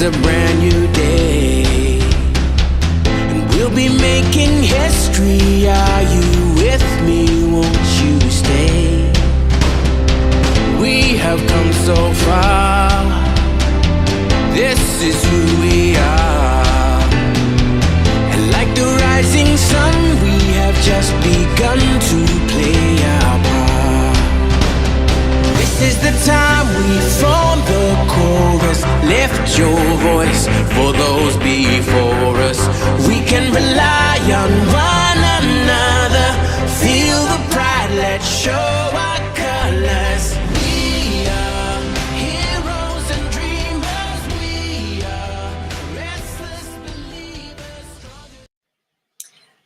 It's a brand new day, and we'll be making history. Are you with me? Won't you stay? We have come so far. This is who we are. And like the rising sun, we have just begun to play our part. This is the time we form the chorus. Lift your voice for those before us. We can rely on one another. Feel the pride, let's show our colors. We are heroes and dreamers. We are restless believers.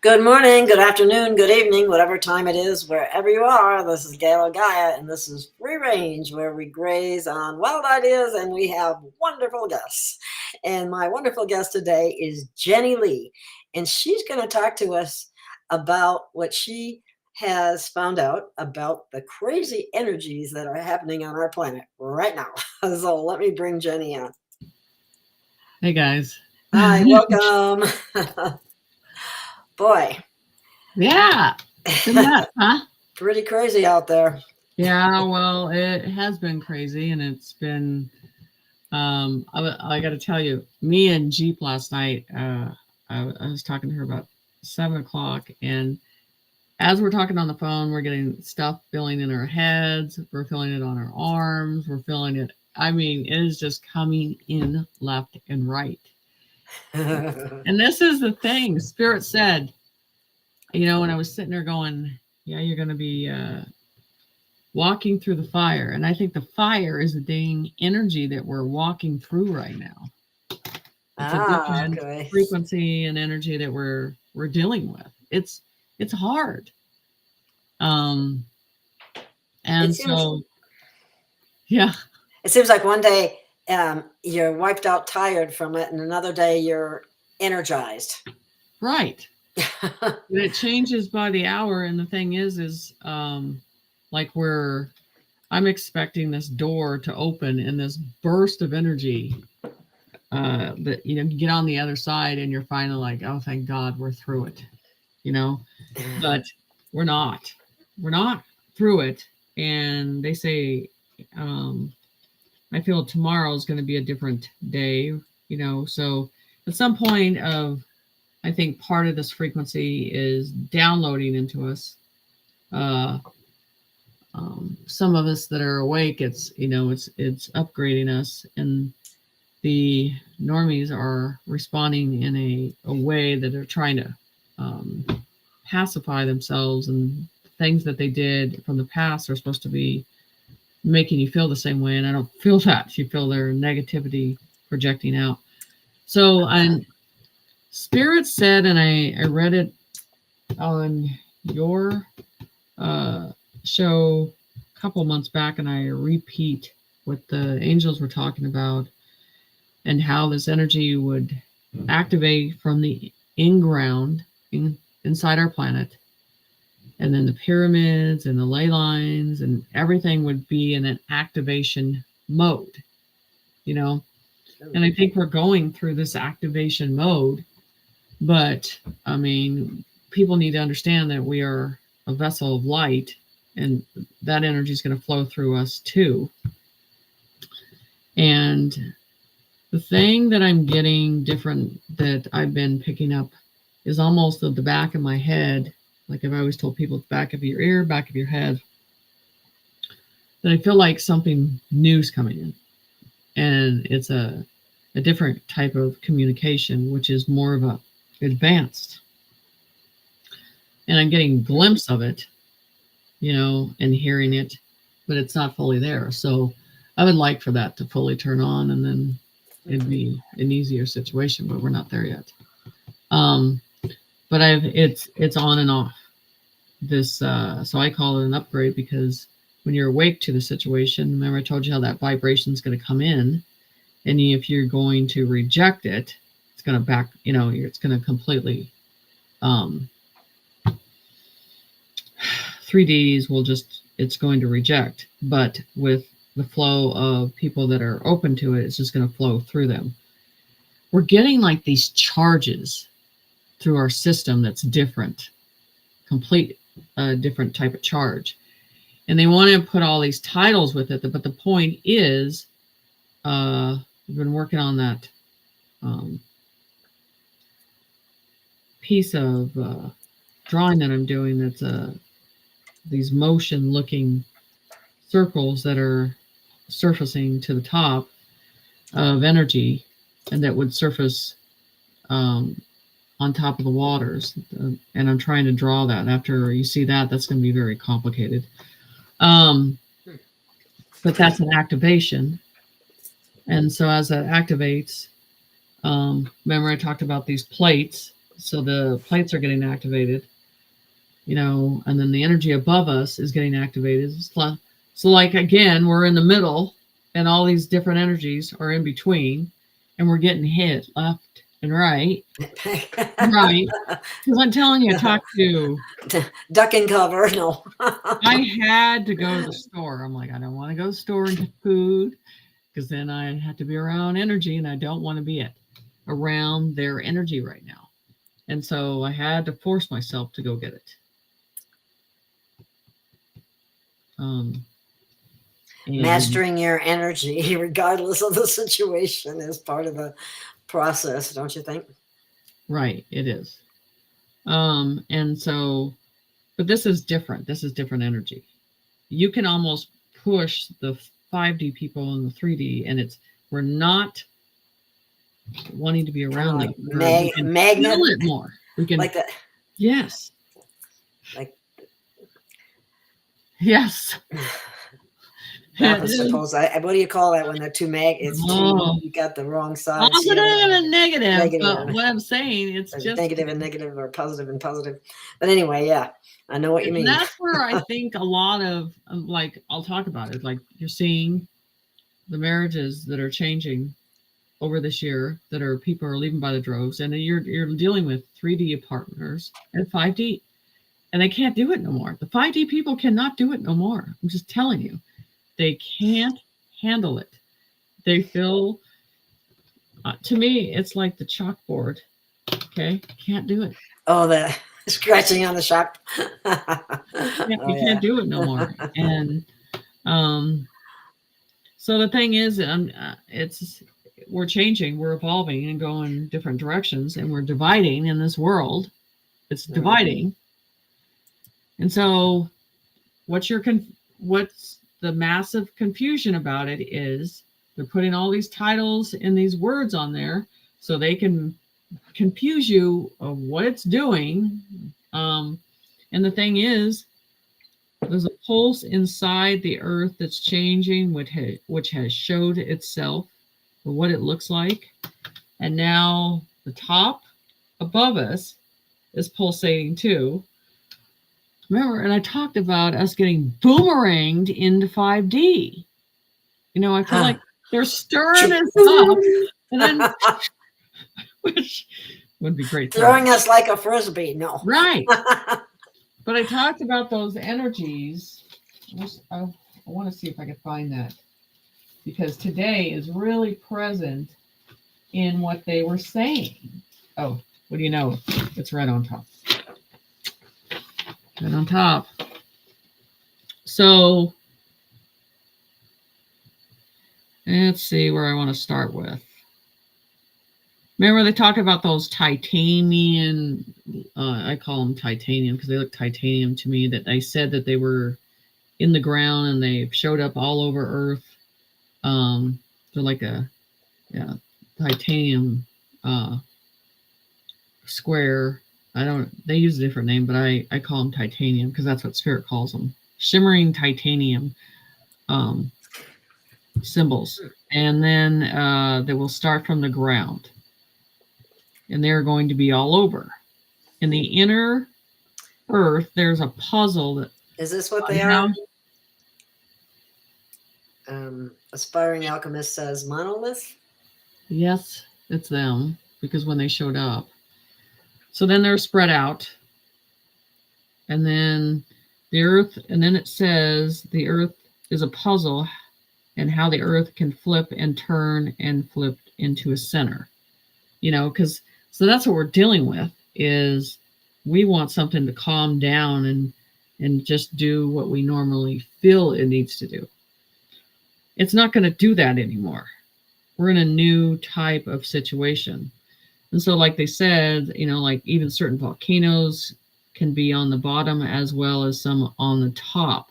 Good morning, good afternoon, good evening, whatever time it is, wherever you are. This is Gail of Gaia, and this is Free Range, where we graze on wild ideas, and we have wonderful guests. And my wonderful guest today is Jenny Lee, and she's going to talk to us about what she has found out about the crazy energies that are happening on our planet right now. So let me bring Jenny on. Hey, guys. Hi, welcome. Boy. Yeah. Isn't that, huh? Pretty crazy out there. Yeah, well, it has been crazy, and it's been, I got to tell you, me and Jeep last night, I was talking to her about 7 o'clock, and as we're talking on the phone, we're getting stuff filling in our heads, we're feeling it on our arms, we're feeling it. I mean, it is just coming in left and right. And this is the thing Spirit said, you know, when I was sitting there going, yeah, you're going to be walking through the fire. And I think the fire is the dang energy that we're walking through right now. It's a different frequency and energy that we're dealing with. It's hard. And so, yeah. It seems like one day you're wiped out tired from it, and another day you're energized. Right. It changes by the hour. And the thing is like I'm expecting this door to open and this burst of energy that, you know, you get on the other side and you're finally like, oh, thank God we're through it, you know, but we're not through it. And they say, I feel tomorrow is going to be a different day, you know, so at some point I think part of this frequency is downloading into us. Some of us that are awake, it's upgrading us, and the normies are responding in a way that they're trying to pacify themselves, and things that they did from the past are supposed to be making you feel the same way, and I don't feel that. You feel their negativity projecting out. So Spirit said, and I read it on your show a couple months back, and I repeat what the angels were talking about and how this energy would activate from the in-ground inside our planet, and then the pyramids and the ley lines and everything would be in an activation mode, you know. And I think we're going through this activation mode, but I mean, people need to understand that we are a vessel of light, and that energy is going to flow through us too. And the thing that I'm getting different that I've been picking up is almost at the back of my head. Like I've always told people, back of your ear, back of your head, that I feel like something new is coming in. And it's a different type of communication, which is more of a advanced. And I'm getting a glimpse of it, you know, and hearing it, but it's not fully there. So I would like for that to fully turn on, and then it'd be an easier situation, but we're not there yet. But it's on and off this. So I call it an upgrade, because when you're awake to the situation, remember I told you how that vibration is going to come in, and if you're going to reject it, it's going to it's going to completely 3Ds will it's going to reject. But with the flow of people that are open to it, it's just going to flow through them. we're getting like these charges through our system that's different, complete different type of charge. And they want to put all these titles with it. But the point is, we've been working on that piece of drawing that I'm doing that's these motion looking circles that are surfacing to the top of energy, and that would surface on top of the waters. And I'm trying to draw that. After you see that, that's going to be very complicated. But that's an activation. And so as that activates, remember I talked about these plates. So the plates are getting activated, you know, and then the energy above us is getting activated. So like, again, we're in the middle and all these different energies are in between and we're getting hit left and right. Right. Because I'm telling you, I talked to duck and cover. No. I had to go to the store. I'm like, I don't want to go to the store and get food because then I have to be around energy and I don't want to be around their energy right now. And so I had to force myself to go get it. Mastering your energy, regardless of the situation, is part of the process, don't you think? Right, it is. And so, but this is different. This is different energy. You can almost push the 5D people in the 3D, and we're not wanting to be around them. Magnet. Feel it more. We can like that. Yes. Like. Yes. I suppose. What do you call that when they're two you got the wrong side. Positive and negative. But what I'm saying, it's just negative and negative, or positive and positive. But anyway, yeah, I know what you mean. That's where I think a lot of, like, I'll talk about it. Like, you're seeing the marriages that are changing over this year, that are people are leaving by the droves, and then you're dealing with 3D partners and 5D, and they can't do it no more. The 5D people cannot do it no more. I'm just telling you. They can't handle it. They feel, to me, it's like the chalkboard. Okay, can't do it. Oh, the scratching on the chalk. You can't do it no more. And so the thing is, we're changing, we're evolving, and going different directions, and we're dividing in this world. It's dividing. And so, what's the massive confusion about it is they're putting all these titles and these words on there so they can confuse you of what it's doing. And the thing is, there's a pulse inside the earth that's changing, which has showed itself for what it looks like. And now the top above us is pulsating too. Remember, and I talked about us getting boomeranged into 5D. You know, I feel like they're stirring us up, and then, which would be great. Throwing us like a frisbee, no. Right. But I talked about those energies. I want to see if I can find that, because today is really present in what they were saying. Oh, what do you know? It's right on top. Right on top. So let's see where I want to start with. Remember they talk about those titanium, I call them titanium because they look titanium to me, that they said that they were in the ground and they showed up all over Earth. They're like a titanium square. They use a different name, but I call them titanium because that's what Spirit calls them. Shimmering titanium symbols. And then they will start from the ground. And they're going to be all over. In the inner earth, there's a puzzle. Is this what they are? Aspiring Alchemist says monolith? Yes, it's them, because when they showed up. So then they're spread out. And then the earth, and then it says the earth is a puzzle, and how the earth can flip and turn and flip into a center. because so that's what we're dealing with is we want something to calm down and just do what we normally feel it needs to do. It's not going to do that anymore. We're in a new type of situation. And so like they said, like even certain volcanoes can be on the bottom as well as some on the top.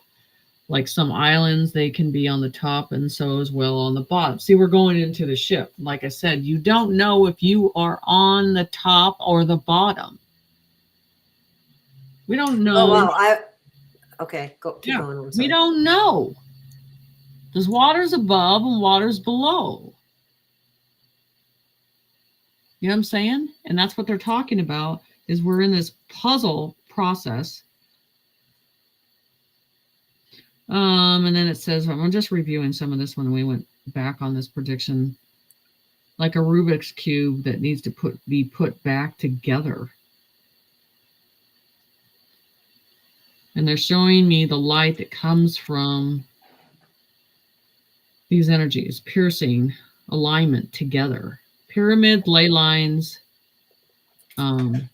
Like some islands, they can be on the top and so as well on the bottom. See, we're going into the shift. Like I said, you don't know if you are on the top or the bottom. We don't know. Oh, wow. Okay, keep going. We don't know. There's waters above and waters below. You know what I'm saying? And that's what they're talking about, is we're in this puzzle process. And then it says, I'm just reviewing some of this when we went back on this prediction, like a Rubik's Cube that needs to be put back together. And they're showing me the light that comes from these energies, piercing alignment together. Pyramid, ley lines, and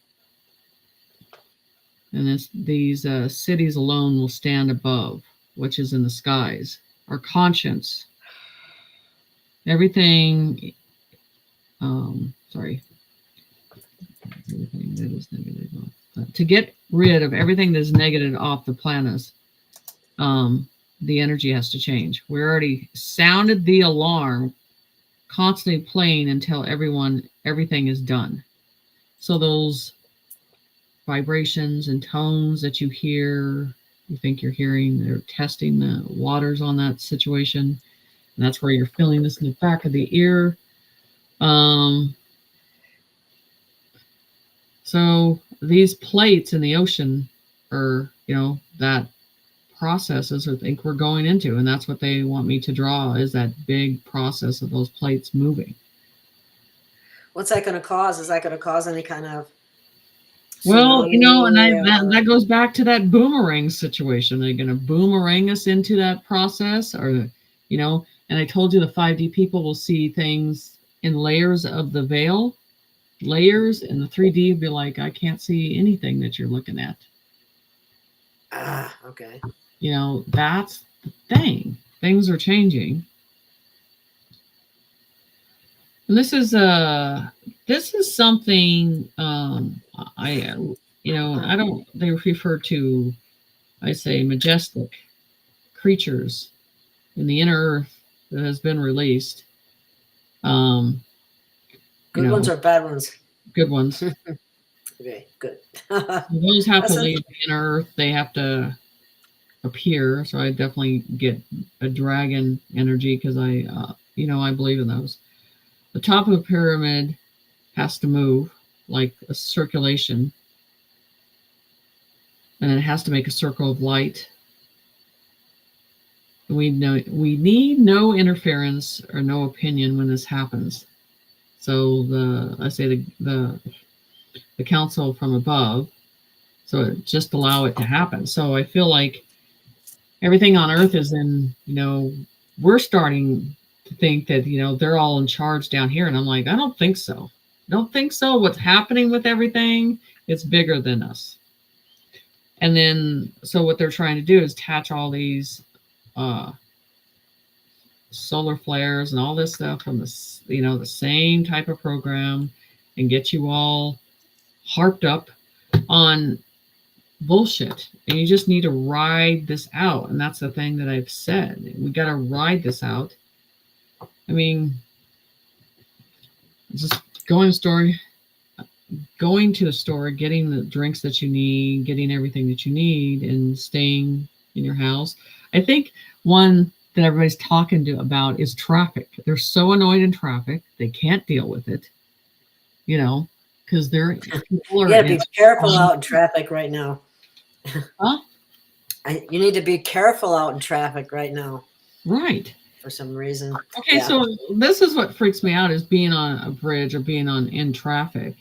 these cities alone will stand above, which is in the skies. Our conscience, everything, everything that is negative. To get rid of everything that is negative off the planet, the energy has to change. We already sounded the alarm, constantly playing until everything is done. So those vibrations and tones that you hear, you think you're hearing, they're testing the waters on that situation. And that's where you're feeling this in the back of the ear. So these plates in the ocean are, that processes I think we're going into, and that's what they want me to draw, is that big process of those plates moving. What's that going to cause? Is that going to cause any kind of well, and that goes back to that boomerang situation. They're going to boomerang us into that process, or and I told you the 5D people will see things in layers of the veil, layers, and the 3D will be like, I can't see anything that you're looking at. Okay. That's the thing. Things are changing. And this is something they refer to, I say, majestic creatures in the inner earth that has been released. Good ones or bad ones? Good ones. Okay, good. Those have to leave the inner earth. They have to appear. So I definitely get a dragon energy because I believe in those. The top of the pyramid has to move like a circulation, and it has to make a circle of light. We need no interference or no opinion when this happens. So the council from above, so just allow it to happen. So I feel like everything on earth is in, we're starting to think that, they're all in charge down here. And I'm like, I don't think so. What's happening with everything, it's bigger than us. And then, so what they're trying to do is attach all these solar flares and all this stuff from the same type of program, and get you all harped up on bullshit. And you just need to ride this out. And that's the thing that I've said. We got to ride this out. I mean, just going to the store, getting the drinks that you need, getting everything that you need, and staying in your house. I think one that everybody's talking about is traffic. They're so annoyed in traffic, they can't deal with it, because people are. You gotta be careful out in traffic right now. Huh? You need to be careful out in traffic right now. Right. For some reason. Okay, yeah. So this is what freaks me out, is being on a bridge or being in traffic,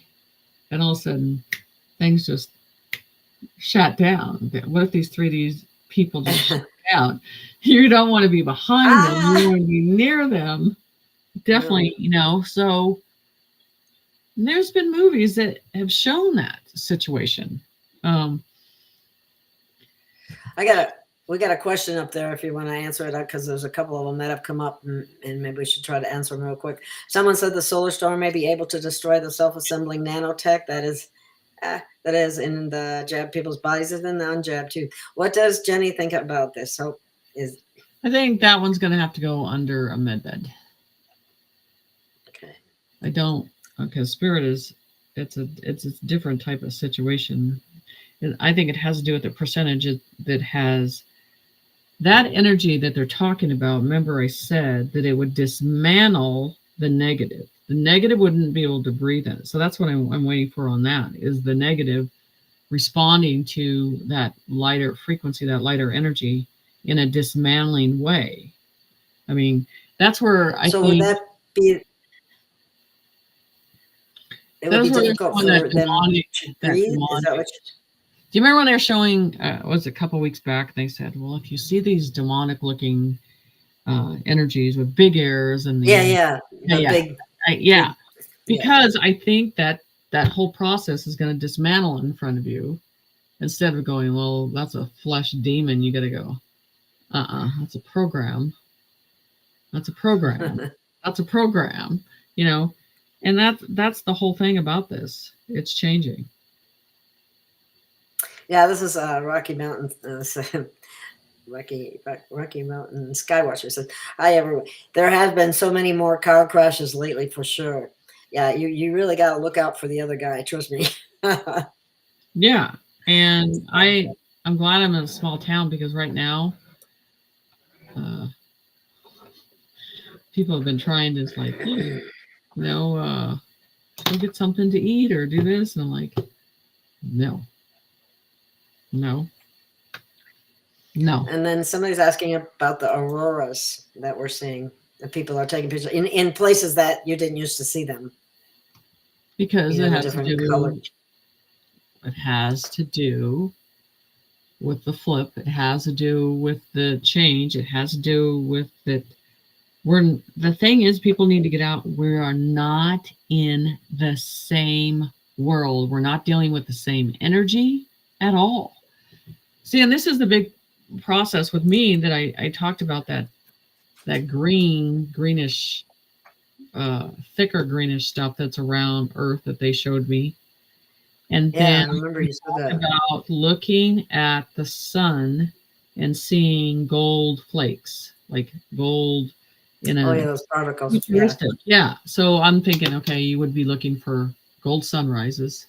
and all of a sudden things just shut down. What if these 3D people just shut down? You don't want to be behind them. You want to be near them. Definitely, so And there's been movies that have shown that situation. We got a question up there if you want to answer it, because there's a couple of them that have come up, and maybe we should try to answer them real quick. Someone said the solar storm may be able to destroy the self-assembling nanotech that is in the jab people's bodies and the non-jab too. What does Jenny think about this? I think that one's going to have to go under a med bed. Okay. I don't, because spirit it's a different type of situation. And I think it has to do with the percentage that has that energy that they're talking about. Remember, I said that it would dismantle the negative. The negative wouldn't be able to breathe in it. So that's what I'm waiting for on that, is the negative responding to that lighter frequency, that lighter energy in a dismantling way. I mean, that's where I think. Would that be? It would be difficult for them to breathe. Is that what? Do you remember when they were showing? Was it a couple of weeks back? They said, "Well, if you see these demonic-looking energies with big ears and because I think that whole process is going to dismantle in front of you, instead of going, well, that's a flesh demon. You got to go, that's a program. That's a program. That's a program. You know, and that's the whole thing about this. It's changing. Yeah, this is Rocky Mountain. Rocky Mountain Skywatcher says, "Hi everyone. There have been so many more car crashes lately, for sure. Yeah, you really got to look out for the other guy. Trust me." Yeah, and I'm glad I'm in a small town, because right now, people have been trying to go get something to eat or do this, and I'm like, no. And then somebody's asking about the auroras that we're seeing. That people are taking pictures in places that you didn't used to see them. Because it has to do with the flip. It has to do with the change. It has to do with that. The thing is, people need to get out. We are not in the same world.'re not dealing with the same energy at all. See, and this is the big process with me that I talked about, that greenish, thicker greenish stuff that's around Earth that they showed me. And then I remember you said that about looking at the sun and seeing gold flakes, like gold in those particles. Yeah. So I'm thinking, okay, you would be looking for gold sunrises,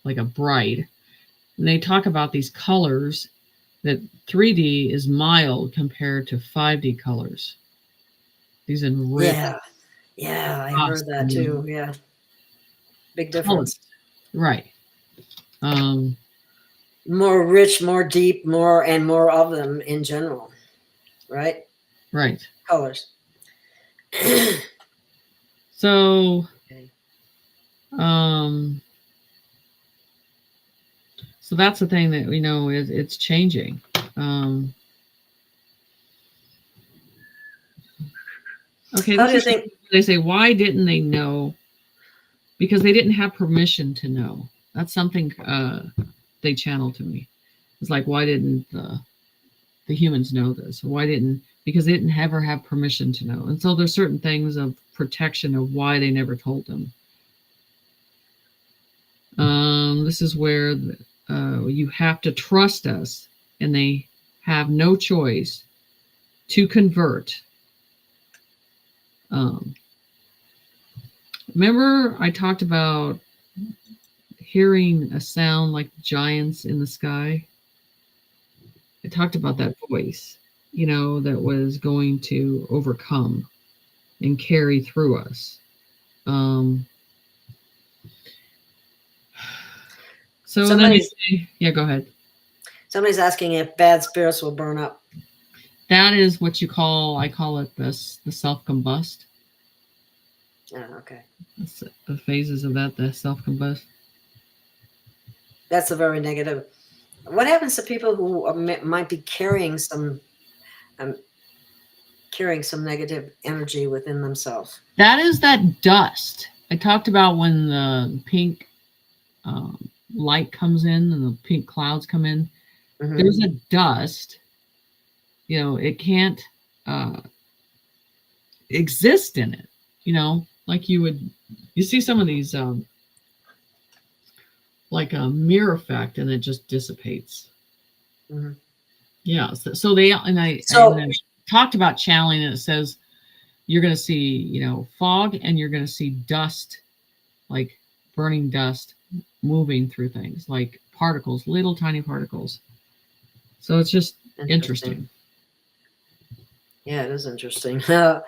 like a bride. And they talk about these colors, that 3D is mild compared to 5D colors. These in red. Yeah, I heard that too. Yeah, big difference. Right. More rich, more deep, more of them in general. Right. Right. Colors. So. So that's the thing that we know is it's changing. Okay, how do you think they say? Why didn't they know? Because they didn't have permission to know. That's something they channeled to me. It's like, why didn't the humans know this? Why didn't? Because they didn't ever have permission to know. And so there's certain things of protection of why they never told them. This is where you have to trust us, and they have no choice to convert. Remember I talked about hearing a sound like giants in the sky? I talked about that voice, that was going to overcome and carry through us. So then go ahead. Somebody's asking if bad spirits will burn up. That is what I call it the self-combust. Oh, okay. The phases of that, the self-combust. That's a very negative. What happens to people who might be carrying some negative energy within themselves? That is that dust I talked about when the pink light comes in and the pink clouds come in. Mhm. There's a dust. It can't exist in it. Like you see some of these like a mirror effect, and it just dissipates. Mhm. Yeah. So they and I talked about channeling, and it says you're going to see fog, and you're going to see dust, like burning dust moving through things, like particles, little tiny particles. So it's just interesting. Yeah, it is interesting. I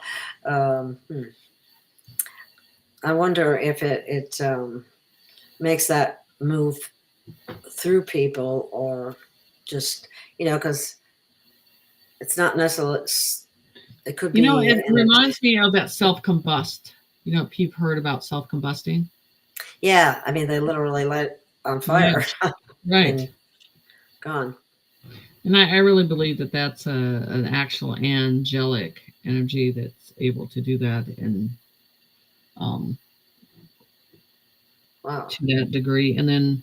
wonder if it makes that move through people, or just because it's not necessarily. It could be. It reminds me of that self-combust. People heard about self-combusting. Yeah, I mean, they literally light it on fire. Right. And gone. And I really believe that that's an actual angelic energy that's able to do that, and Wow. to that degree. And then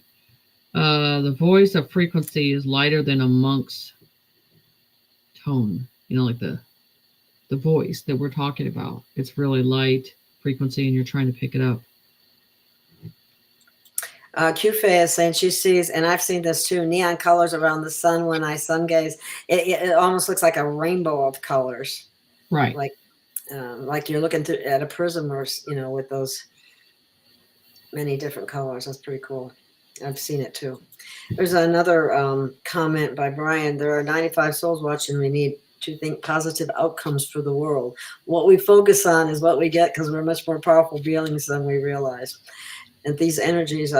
the voice of frequency is lighter than a monk's tone. Like the voice that we're talking about. It's really light frequency, and you're trying to pick it up. Q-Faye is saying she sees, and I've seen this too, neon colors around the sun when I sun gaze. It almost looks like a rainbow of colors. Right. Like you're looking at a prism, or with those many different colors. That's pretty cool. I've seen it too. There's another comment by Brian. There are 95 souls watching. We need to think positive outcomes for the world. What we focus on is what we get, because we're much more powerful beings than we realize. And these energies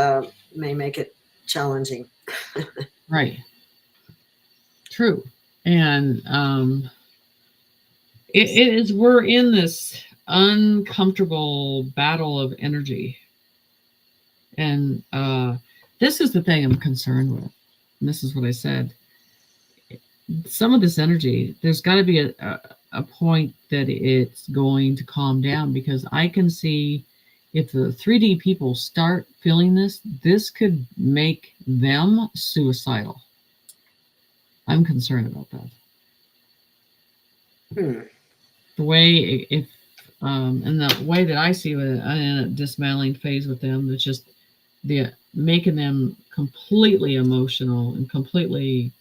may make it challenging. Right. True. And it is, we're in this uncomfortable battle of energy. And this is the thing I'm concerned with. And this is what I said. Some of this energy, there's got to be a point that it's going to calm down, because I can see if the 3D people start feeling this could make them suicidal. I'm concerned about that. The way, and the way that I see it, in a dismantling phase with them, it's just making them completely emotional and completely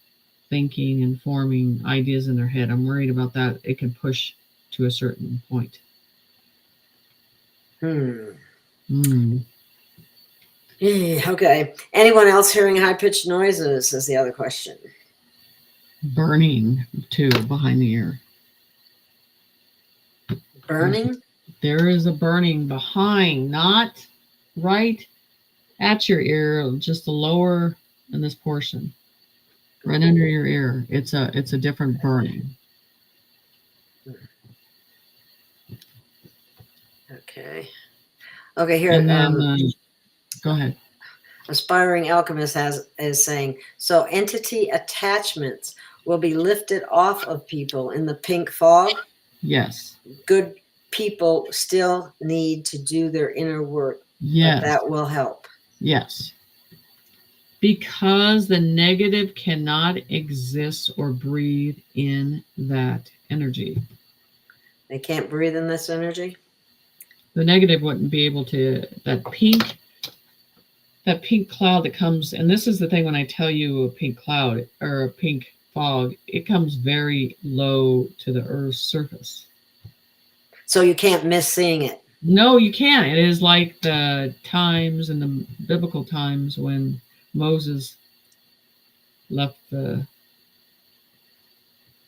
thinking and forming ideas in their head. I'm worried about that. It can push to a certain point. Okay. Anyone else hearing high-pitched noises is the other question. Burning too behind the ear. Burning? There is a burning behind, not right at your ear, just the lower in this portion, right under your ear. It's a different burning. Okay, here. And then, go ahead. Aspiring Alchemist is saying, so entity attachments will be lifted off of people in the pink fog? Yes. Good people still need to do their inner work. Yes. But that will help. Yes. Because the negative cannot exist or breathe in that energy. They can't breathe in this energy? The negative wouldn't be able to, that pink cloud that comes, and this is the thing when I tell you a pink cloud or a pink fog, it comes very low to the Earth's surface. So you can't miss seeing it? No, you can't. It is like the times in the biblical times when Moses left that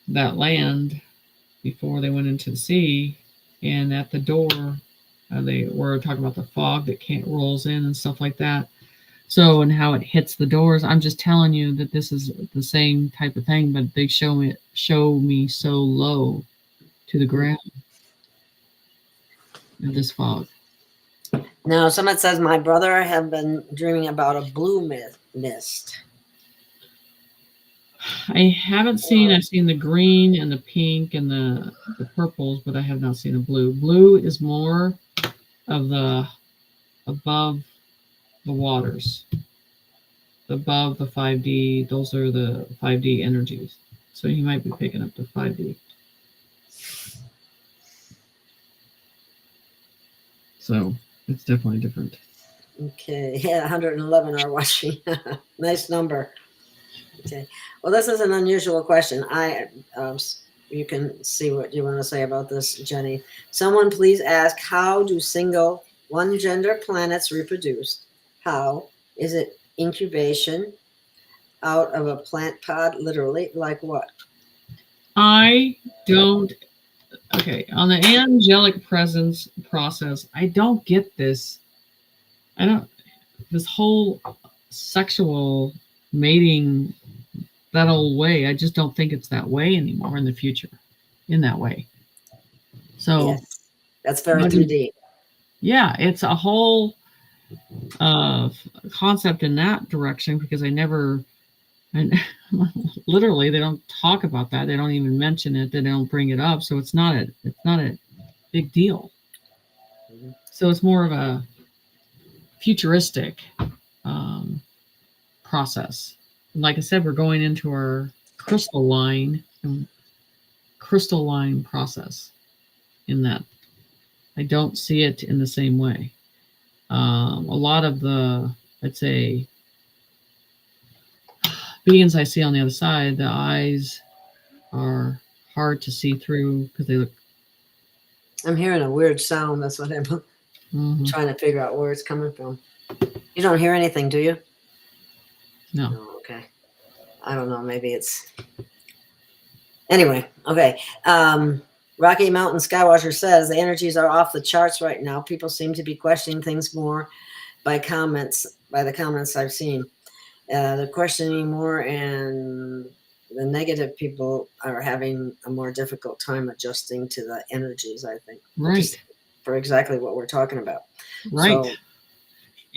land before they went into the sea, and at the door, they were talking about the fog that rolls in and stuff like that. So, and how it hits the doors. I'm just telling you that this is the same type of thing, but they show me so low to the ground in this fog. Now, someone says, my brother have been dreaming about a blue mist. I haven't seen, I've seen the green and the pink and the purples, but I have not seen a blue. Blue is more of the above the waters, above the 5D. Those are the 5D energies. So he might be picking up the 5D. So it's definitely different. Okay, yeah, 111 are watching. Nice number. Okay, well, this is an unusual question. You can see what you want to say about this, Jenny. Someone please ask, how do single one-gender planets reproduce? How is it incubation out of a plant pod, literally? Like what? I don't. Okay, on the angelic presence process, I don't get this. I don't. This whole sexual mating, that old way, I just don't think it's that way anymore in the future, in that way. So yes, that's very 3D. Yeah, it's a whole concept in that direction, because I never, and literally they don't talk about that. They don't even mention it. They don't bring it up. So it's not a big deal. Mm-hmm. So it's more of a futuristic process. Like I said, we're going into our crystalline process in that. I don't see it in the same way. A lot of the, let's say, beings I see on the other side, the eyes are hard to see through because they look. I'm hearing a weird sound. That's what I'm trying to figure out where it's coming from. You don't hear anything, do you? No. Oh, okay. I don't know. Maybe it's. Anyway, okay. Rocky Mountain Skywatcher says the energies are off the charts right now. People seem to be questioning things more by the comments I've seen. They're questioning more, and the negative people are having a more difficult time adjusting to the energies, I think. Right. For exactly what we're talking about. Right. So,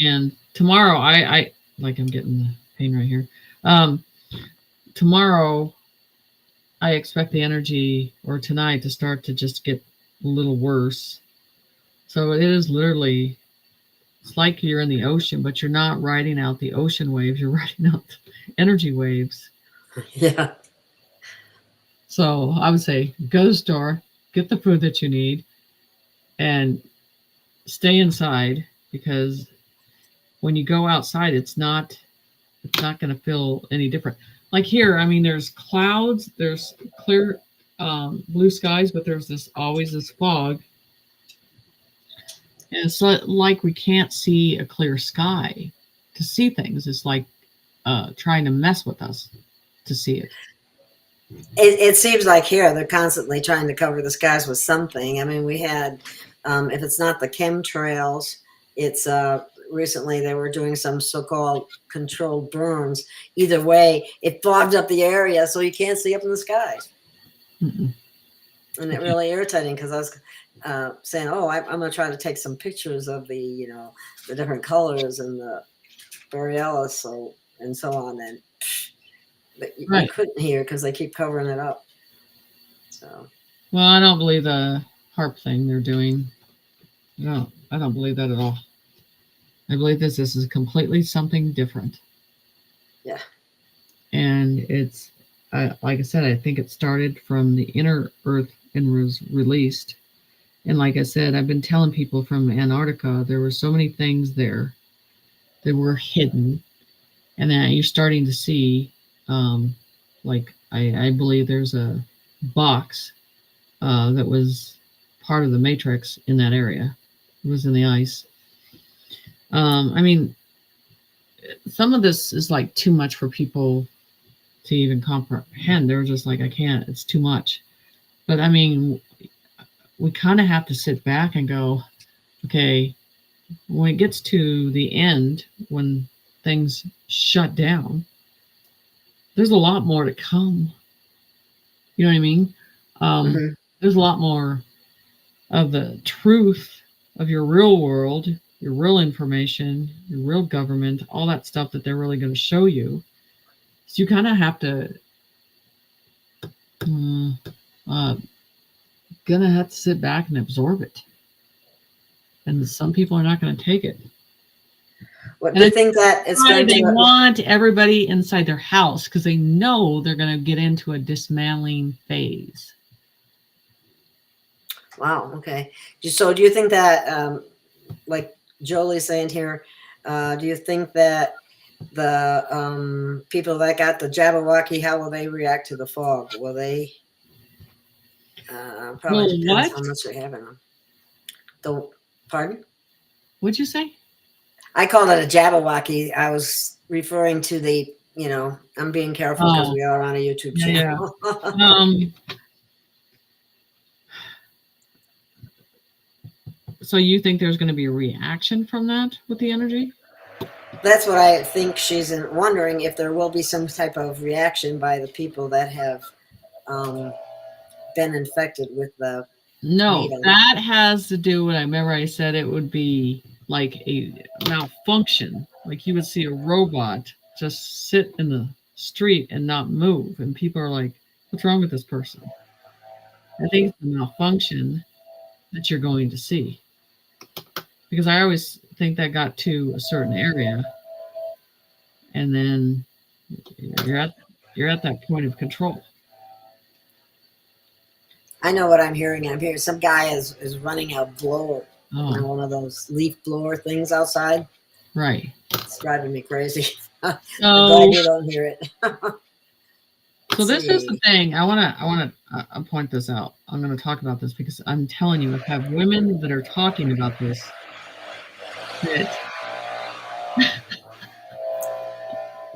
and tomorrow, I like, I'm getting the pain right here. Tomorrow, I expect the energy, or tonight, to start to just get a little worse. So it is literally, it's like you're in the ocean, but you're not riding out the ocean waves. You're riding out energy waves. Yeah. So I would say, go to the store, get the food that you need, and stay inside, because when you go outside, it's not going to feel any different. Like here, I mean, there's clouds, there's clear blue skies, but there's always this fog. And it's like we can't see a clear sky to see things. It's like trying to mess with us to see it. It seems like here they're constantly trying to cover the skies with something. I mean, we had, if it's not the chemtrails, it's recently they were doing some so-called controlled burns. Either way, it fogged up the area so you can't see up in the skies. And it really irritating, because I was saying, oh, I'm going to try to take some pictures of the, the different colors and the borealis and so on. And but you couldn't hear because they keep covering it up. So. Well, I don't believe the HARP thing they're doing. No, I don't believe that at all. I believe this is completely something different. Yeah. And it's, like I said, I think it started from the inner Earth and was released. And like I said, I've been telling people from Antarctica, there were so many things there that were hidden. And then you're starting to see, like, I believe there's a box that was part of the matrix in that area. It was in the ice. I mean, some of this is like too much for people to even comprehend. They're just like, I can't, it's too much. But I mean, we kind of have to sit back and go, okay, when it gets to the end, when things shut down, there's a lot more to come. You know what I mean? There's a lot more of the truth of your real world, your real information, your real government, all that stuff that they're really going to show you. So you kind of have to, gonna have to sit back and absorb it. And some people are not going to take it. What do you think that it's going they to? want everybody inside their house because they know they're going to get into a dismantling phase. Wow. Okay. So do you think that, like Jolie's saying here, do you think that the people that got the Jabberwocky, how will they react to the fog? Will they? Probably depends how much they have in them. Pardon? What'd you say? I called it a Jabberwocky. I was referring to the, I'm being careful because we are on a YouTube channel. Yeah. So you think there's going to be a reaction from that with the energy? That's what I think she's wondering, if there will be some type of reaction by the people that have been infected with the No, that has to do with, I remember I said it would be like a malfunction. Like you would see a robot just sit in the street and not move. And people are like, what's wrong with this person? I think it's a malfunction that you're going to see. Because I always think that got to a certain area. And then you're at that point of control. I know what I'm hearing. I'm hearing some guy is running a blower, one of those leaf blower things outside. Right. It's driving me crazy. I'm glad you don't hear it. So this is the thing. I want to point this out. I'm going to talk about this because I'm telling you, I have women that are talking about this.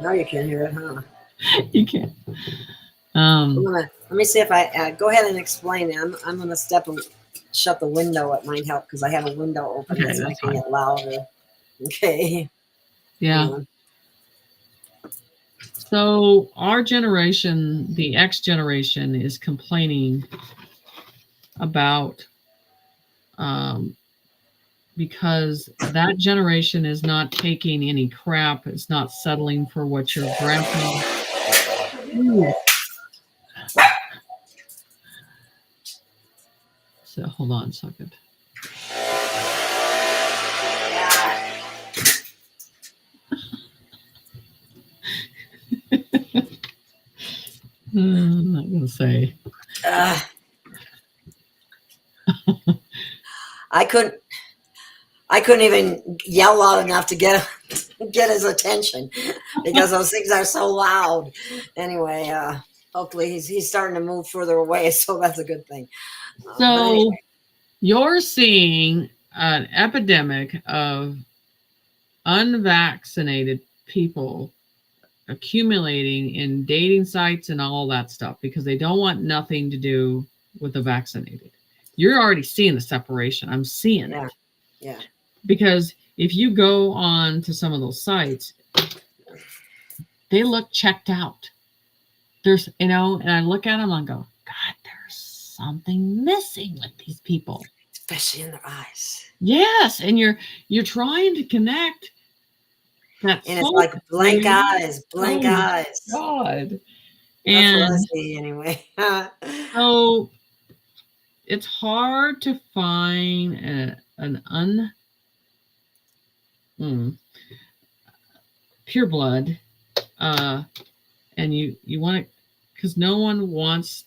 Now you can hear it, huh? You can't. Let me see if I go ahead and explain it. I'm going to step and shut the window. It might help because I have a window open. Okay, that's making it louder. Okay. Yeah. So our generation, the X generation, is complaining about because that generation is not taking any crap. It's not settling for what your grandpa. So hold on a second. I'm not going to say. I couldn't even yell loud enough to get his attention because those things are so loud. Anyway, hopefully he's starting to move further away, so that's a good thing. So anyway. You're seeing an epidemic of unvaccinated people accumulating in dating sites and all that stuff because they don't want nothing to do with the vaccinated. You're already seeing the separation. I'm seeing it. Yeah. Because if you go on to some of those sites, they look checked out. There's, and I look at them and I go, God, there's something missing with these people. Especially in their eyes. Yes, and you're trying to connect that. And it's like blank eyes. God. And that's what I see anyway. So it's hard to find an pure blood, and you want to, because no one wants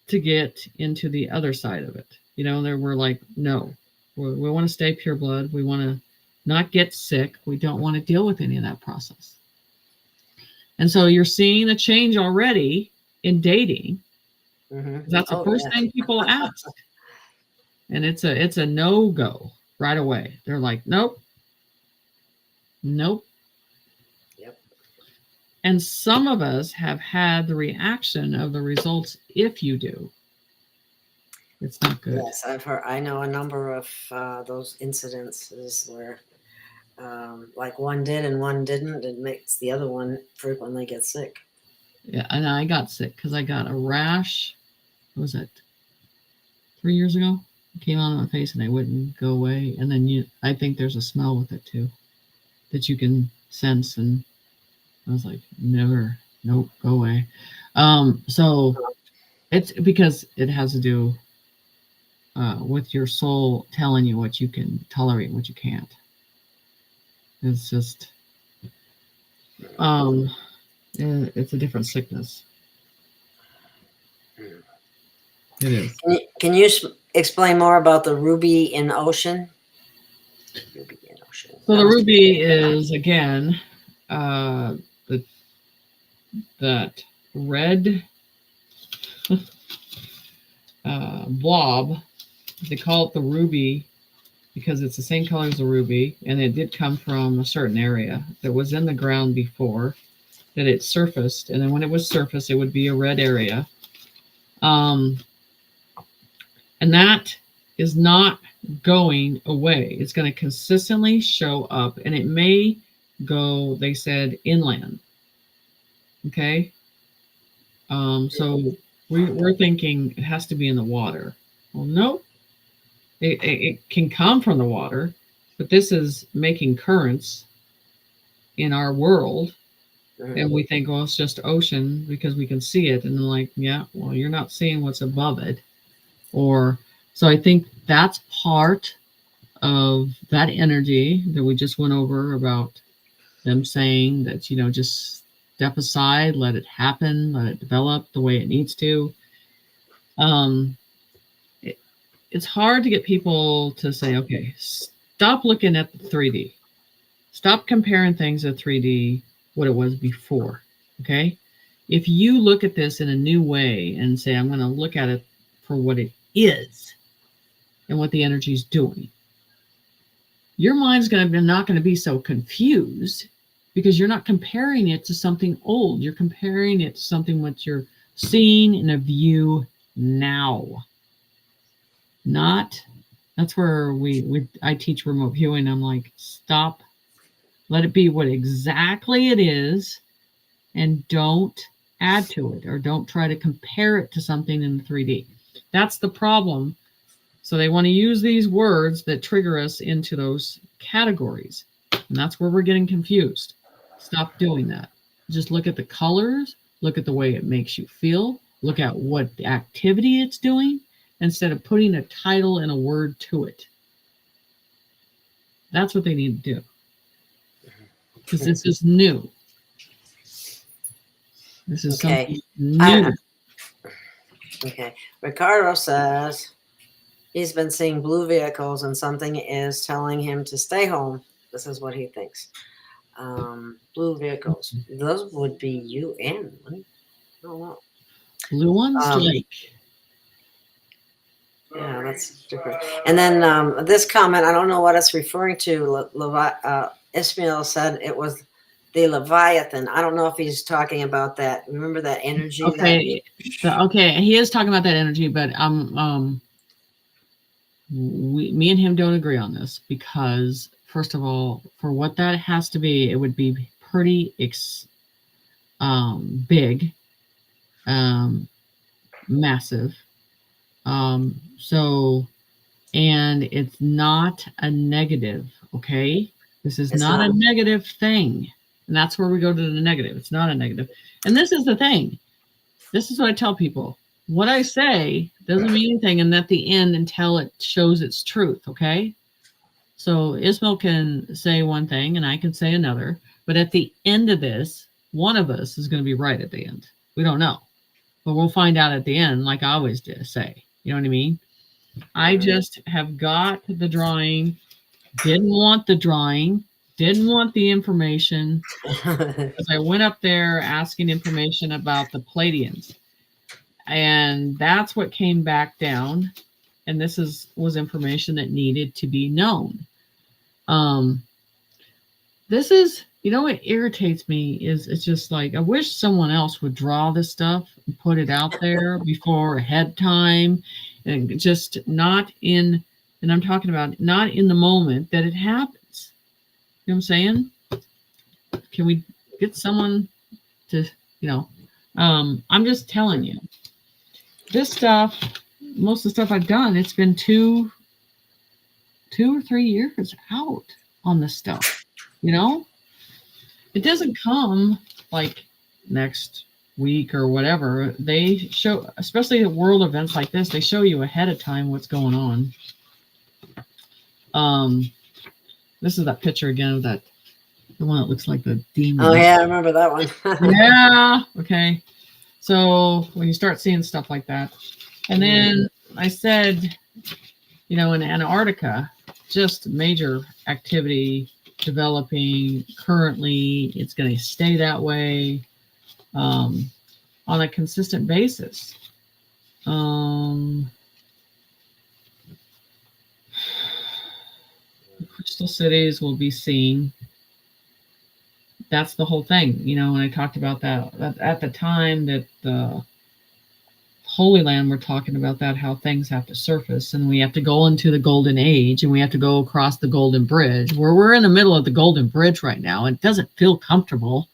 to get into the other side of it. We're like, no, we want to stay pure blood. We want to not get sick. We don't want to deal with any of that process. And so you're seeing a change already in dating. Mm-hmm. That's the first thing people ask. And it's a no-go right away. They're like, nope. Yep. And some of us have had the reaction of the results if you do. It's not good. Yes, I know a number of those incidences where like one did and one didn't. It makes the other one frequently get sick. Yeah, and I got sick because I got a rash. What was it? 3 years ago? It came on my face and it wouldn't go away. And then I think there's a smell with it too that you can sense. And I was like, nope, go away. So it's because it has to do with your soul telling you what you can tolerate and what you can't. It's just, it's a different sickness. It is. Can you explain more about the ruby in ocean? Ruby in ocean. So the ruby is, again, that red blob. They call it the ruby because it's the same color as the ruby, and it did come from a certain area that was in the ground before that it surfaced, and then when it was surfaced, it would be a red area. And that is not going away. It's going to consistently show up, and it may go, they said, inland. Okay. So we're thinking it has to be in the water. Well, no, it can come from the water, but this is making currents in our world. And we think, well, it's just ocean because we can see it. And then like, yeah, well, you're not seeing what's above it. Or, so I think that's part of that energy that we just went over about them saying that, you know, just step aside, let it happen, let it develop the way it needs to. It's hard to get people to say, okay, stop looking at the 3D. Stop comparing things to 3D, what it was before, okay? If you look at this in a new way and say, I'm going to look at it for what it is and what the energy is doing, your mind's not going to be so confused because you're not comparing it to something old. You're comparing it to something what you're seeing in a view now. That's where I teach remote viewing. I'm like, stop, let it be what exactly it is, and don't add to it or don't try to compare it to something in 3D. That's the problem. So they want to use these words that trigger us into those categories. And that's where we're getting confused. Stop doing that. Just look at the colors, look at the way it makes you feel, look at what activity it's doing, instead of putting a title and a word to it. That's what they need to do. Because this is new. This is something new. Okay. Ricardo says he's been seeing blue vehicles and something is telling him to stay home. This is what he thinks. Blue vehicles. Those would be UN. I don't know. Blue ones, like. Yeah, that's different. And then this comment, I don't know what it's referring to. Ismail said it was the Leviathan. I don't know if he's talking about that. Remember that energy? Okay, okay, he is talking about that energy, but me and him don't agree on this because, first of all, for what that has to be, it would be pretty big, massive. And it's not a negative, okay? This is not a negative thing. And that's where we go to the negative. It's not a negative. And this is the thing. This is what I tell people. What I say doesn't mean anything and at the end until it shows its truth, okay? So Ismail can say one thing and I can say another. But at the end of this, one of us is going to be right at the end. We don't know. But we'll find out at the end, like I always say. You know what I mean? I just have got the drawing, didn't want the drawing, didn't want the information. Because I went up there asking information about the Pleiadians. And that's what came back down. And this was information that needed to be known. This is, you know, what irritates me is it's just like, I wish someone else would draw this stuff and put it out there before ahead time and just not in, and I'm talking about not in the moment that it happens. You know what I'm saying? Can we get someone to, you know, I'm just telling you, this stuff, most of the stuff I've done, it's been 2 or 3 years out on this stuff, you know? It doesn't come like next week or whatever. They show, especially at world events like this, they show you ahead of time what's going on. This is that picture again of that The one that looks like the demon. Oh yeah, I remember that one. Yeah. Okay. So when you start seeing stuff like that, and then I said, in Antarctica, just major activity developing currently. It's going to stay that way on a consistent basis. Crystal cities will be seen. That's the whole thing, when I talked about that at the time that the Holy Land, we're talking about that, how things have to surface and we have to go into the golden age and we have to go across the golden bridge, where we're in the middle of the golden bridge right now. It doesn't feel comfortable,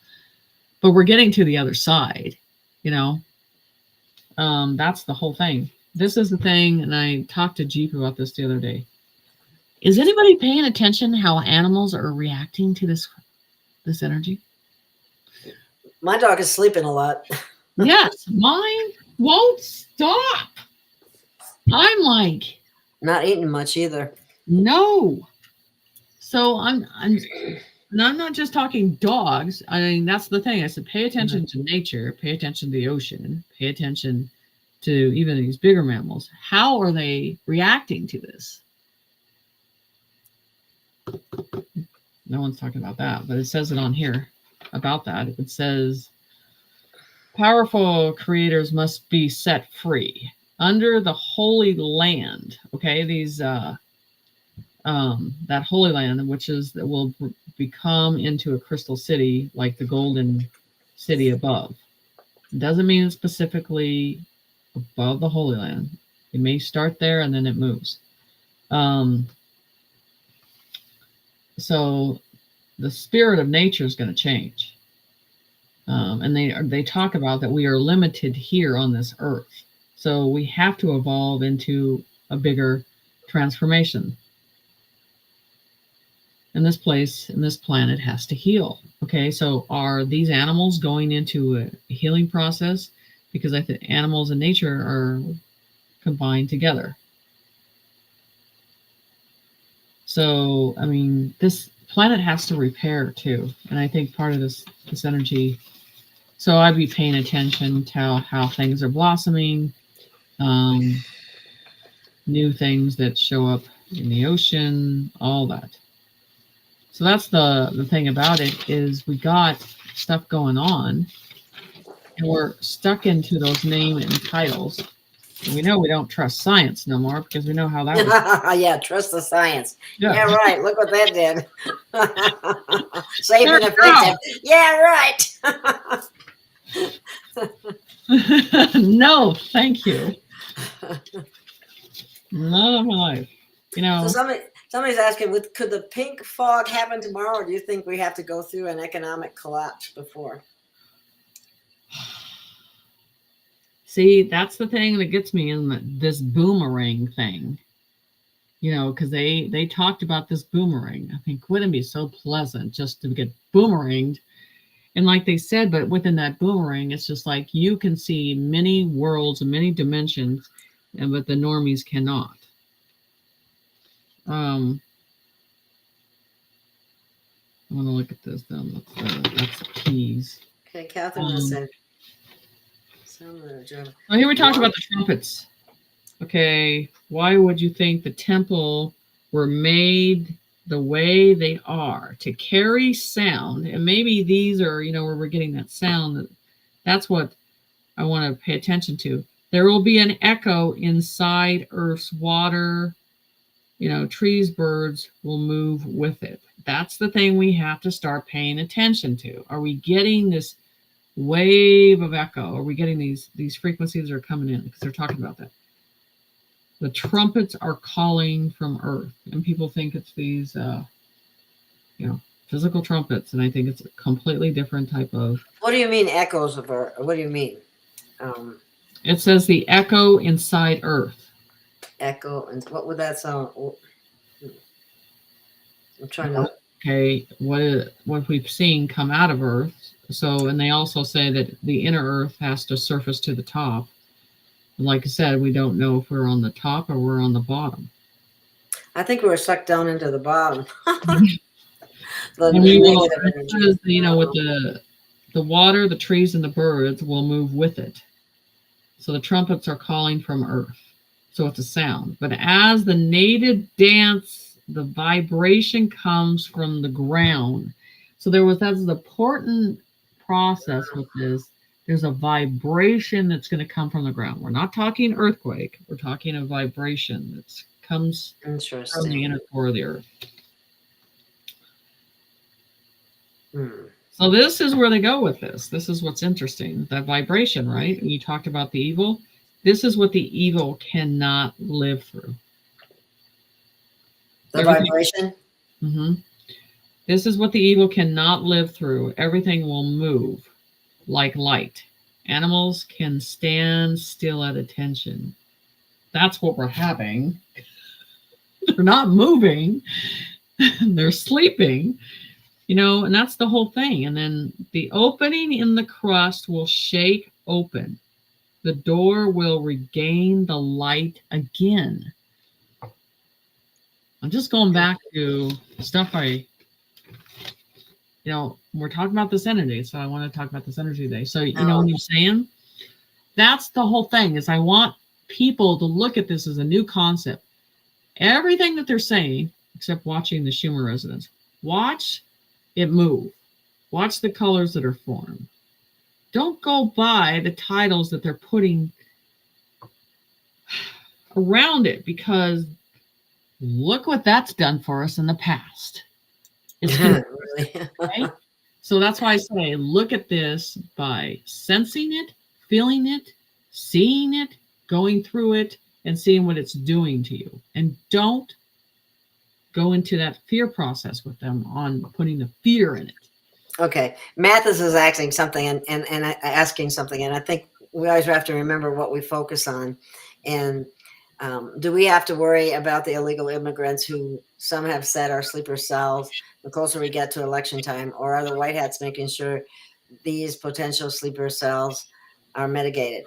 but we're getting to the other side, that's the whole thing. This is the thing, and I talked to Jeep about this the other day. Is anybody paying attention how animals are reacting to this energy? My dog is sleeping a lot. Yes, mine won't stop. I'm like, not eating much either. No. So I'm not just talking dogs. I mean, that's the thing. I said, pay attention to nature, pay attention to the ocean, pay attention to even these bigger mammals. How are they reacting to this? No one's talking about that, but it says it on here about that. It says, powerful creators must be set free under the Holy Land. Okay, these that Holy Land, which is that will become into a crystal city like the golden city above. It doesn't mean it's specifically above the Holy Land. It may start there and then it moves. So the spirit of nature is going to change. And they talk about that we are limited here on this earth. So we have to evolve into a bigger transformation. And this place, and this planet has to heal. Okay, so are these animals going into a healing process? Because I think animals and nature are combined together. So, I mean, this planet has to repair too. And I think part of this energy, so I'd be paying attention to how things are blossoming, new things that show up in the ocean, all that. So that's the thing about it, is we got stuff going on and we're stuck into those name and titles. And we know we don't trust science no more because we know how that works. Yeah, trust the science. Yeah, right. Look what that did. Safe and effective. Yeah, right. No, thank you. None of my life. So somebody's asking, could the pink fog happen tomorrow, or do you think we have to go through an economic collapse before? See, that's the thing that gets me in this boomerang thing. Because they talked about this boomerang. I think, wouldn't it be so pleasant just to get boomeranged? And like they said, but within that boomerang, it's just like you can see many worlds and many dimensions, but the normies cannot. I want to look at this then. That's the keys. Okay, Catherine said. Here we talked about the trumpets. Okay, why would you think the temple were made the way they are? To carry sound, and maybe these are, where we're getting that sound. That's what I want to pay attention to. There will be an echo inside Earth's water. Trees, birds will move with it. That's the thing we have to start paying attention to. Are we getting this wave of echo? Are we getting these frequencies that are coming in? Because they're talking about that. The trumpets are calling from Earth, and people think it's these, physical trumpets, and I think it's a completely different type of. What do you mean echoes of Earth? What do you mean? It says the echo inside Earth. Echo, and what would that sound? I'm trying to. Okay, what we've seen come out of Earth. So, and they also say that the inner Earth has to surface to the top. Like I said, we don't know if we're on the top or we're on the bottom. I think we're sucked down into the bottom. And we will, negative energy. you know, with the water, the trees, and the birds will move with it. So the trumpets are calling from earth. So it's a sound. But as the native dance, the vibration comes from the ground. So that's an important process with this. There's a vibration that's going to come from the ground. We're not talking earthquake. We're talking a vibration that comes from the inner core of the earth. So this is where they go with this. This is what's interesting. That vibration, right? And you talked about the evil. This is what the evil cannot live through. The vibration? Mm-hmm. This is what the evil cannot live through. Everything will move like light. Animals can stand still at attention. That's what we're having. They're not moving. They're sleeping. You know, and that's the whole thing. And then the opening in the crust will shake open. The door will regain the light again. I'm just going back to stuff we're talking about this energy. So I want to talk about this energy today. So, you know what I'm saying? That's the whole thing is I want people to look at this as a new concept. Everything that they're saying, except watching the Schumer resonance, watch it move. Watch the colors that are formed. Don't go by the titles that they're putting around it because look what that's done for us in the past. It's really? Right? So that's why I say look at this by sensing it, feeling it, seeing it, going through it, and seeing what it's doing to you. And don't go into that fear process with them on putting the fear in it. Okay. Mathis is asking something and asking something. And I think we always have to remember what we focus on. And do we have to worry about the illegal immigrants who some have said are sleeper cells the closer we get to election time? Or are the white hats making sure these potential sleeper cells are mitigated?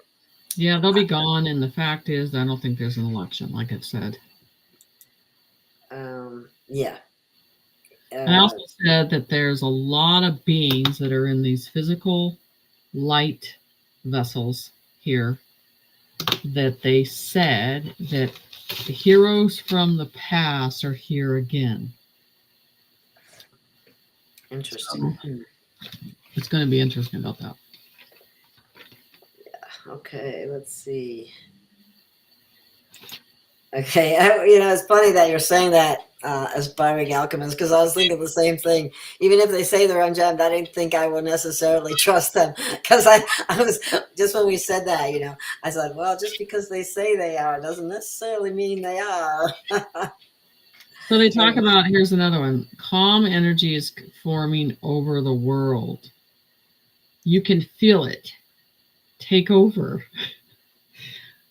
Yeah, they'll be gone. And the fact is, I don't think there's an election, like it said. Yeah. I also said that there's a lot of beings that are in these physical light vessels here that they said that the heroes from the past are here again. Interesting. So it's going to be interesting about that. Yeah. Okay. Let's see. Okay. It's funny that you're saying that aspiring alchemists, because I was thinking the same thing. Even if they say they're ungemmed, I didn't think I would necessarily trust them because I was just when we said that, I said, well, just because they say they are doesn't necessarily mean they are. So they talk about, here's another one, calm energy is forming over the world. You can feel it take over.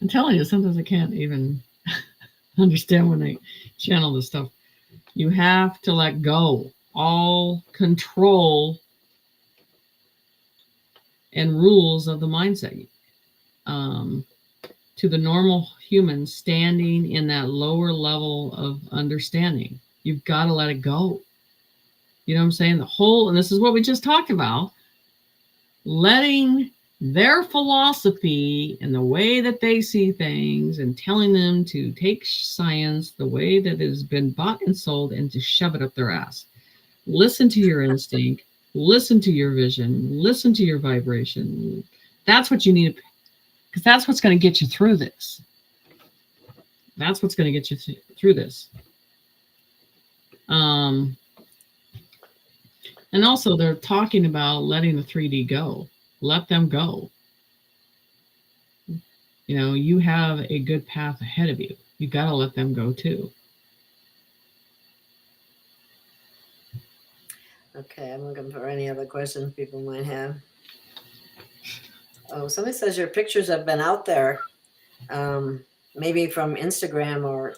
I'm telling you, sometimes I can't even understand when they channel this stuff. You have to let go all control and rules of the mindset. To the normal human standing in that lower level of understanding, you've got to let it go. You know what I'm saying? And this is what we just talked about, letting their philosophy and the way that they see things and telling them to take science the way that it has been bought and sold and to shove it up their ass. Listen to your instinct, listen to your vision, listen to your vibration. That's what you need, because that's what's going to get you through this. That's what's going to get you through this. And also they're talking about letting the 3D go. Let them go. You have a good path ahead of you. You got to let them go too. Okay, I'm looking for any other questions people might have. Oh, somebody says your pictures have been out there, maybe from Instagram or.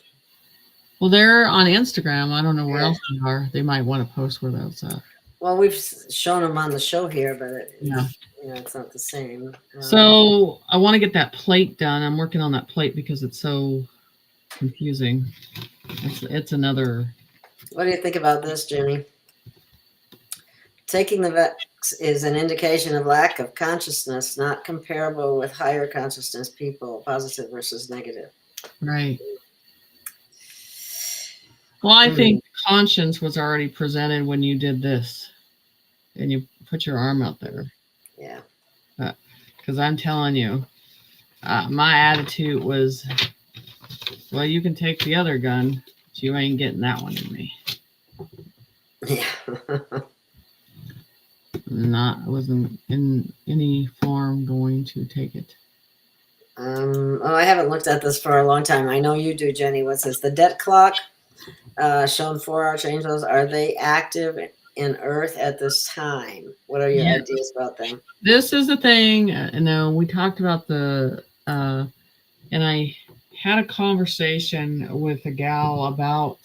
Well, they're on Instagram. I don't know where else they are. They might want to post where those are. Well, we've shown them on the show here, but it's not the same. So I want to get that plate done. I'm working on that plate because it's so confusing. It's another. What do you think about this, Jenny? Taking the vax is an indication of lack of consciousness, not comparable with higher consciousness people, positive versus negative. Right. Well, I think conscience was already presented when you did this and you put your arm out there. Yeah. Because I'm telling you, my attitude was, well, you can take the other gun, but you ain't getting that one in me. Yeah. I wasn't in any form going to take it. I haven't looked at this for a long time. I know you do, Jenny. What's this? The debt clock shown 4 archangels. Are they active in Earth at this time? What are your ideas about them? This is the thing. We talked about and I had a conversation with a gal about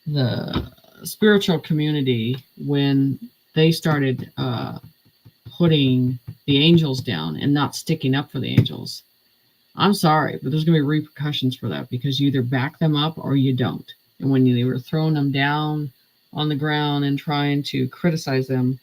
the spiritual community when they started putting the angels down and not sticking up for the angels. I'm sorry, but there's going to be repercussions for that because you either back them up or you don't. And when they were throwing them down on the ground and trying to criticize them,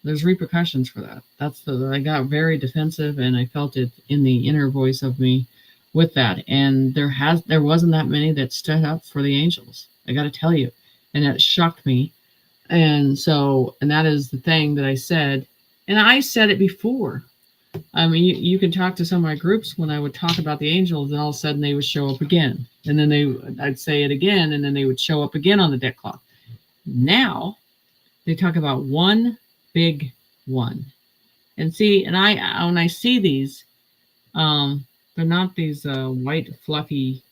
there's repercussions for that. I got very defensive, and I felt it in the inner voice of me with that. And there wasn't that many that stood up for the angels. I got to tell you, and that shocked me. And that is the thing that I said, and I said it before. I mean, you can talk to some of my groups when I would talk about the angels, and all of a sudden they would show up again, and then I'd say it again, and then they would show up again on the deck clock. Now they talk about one big one, and see, and when I see these, they're not these white, fluffy,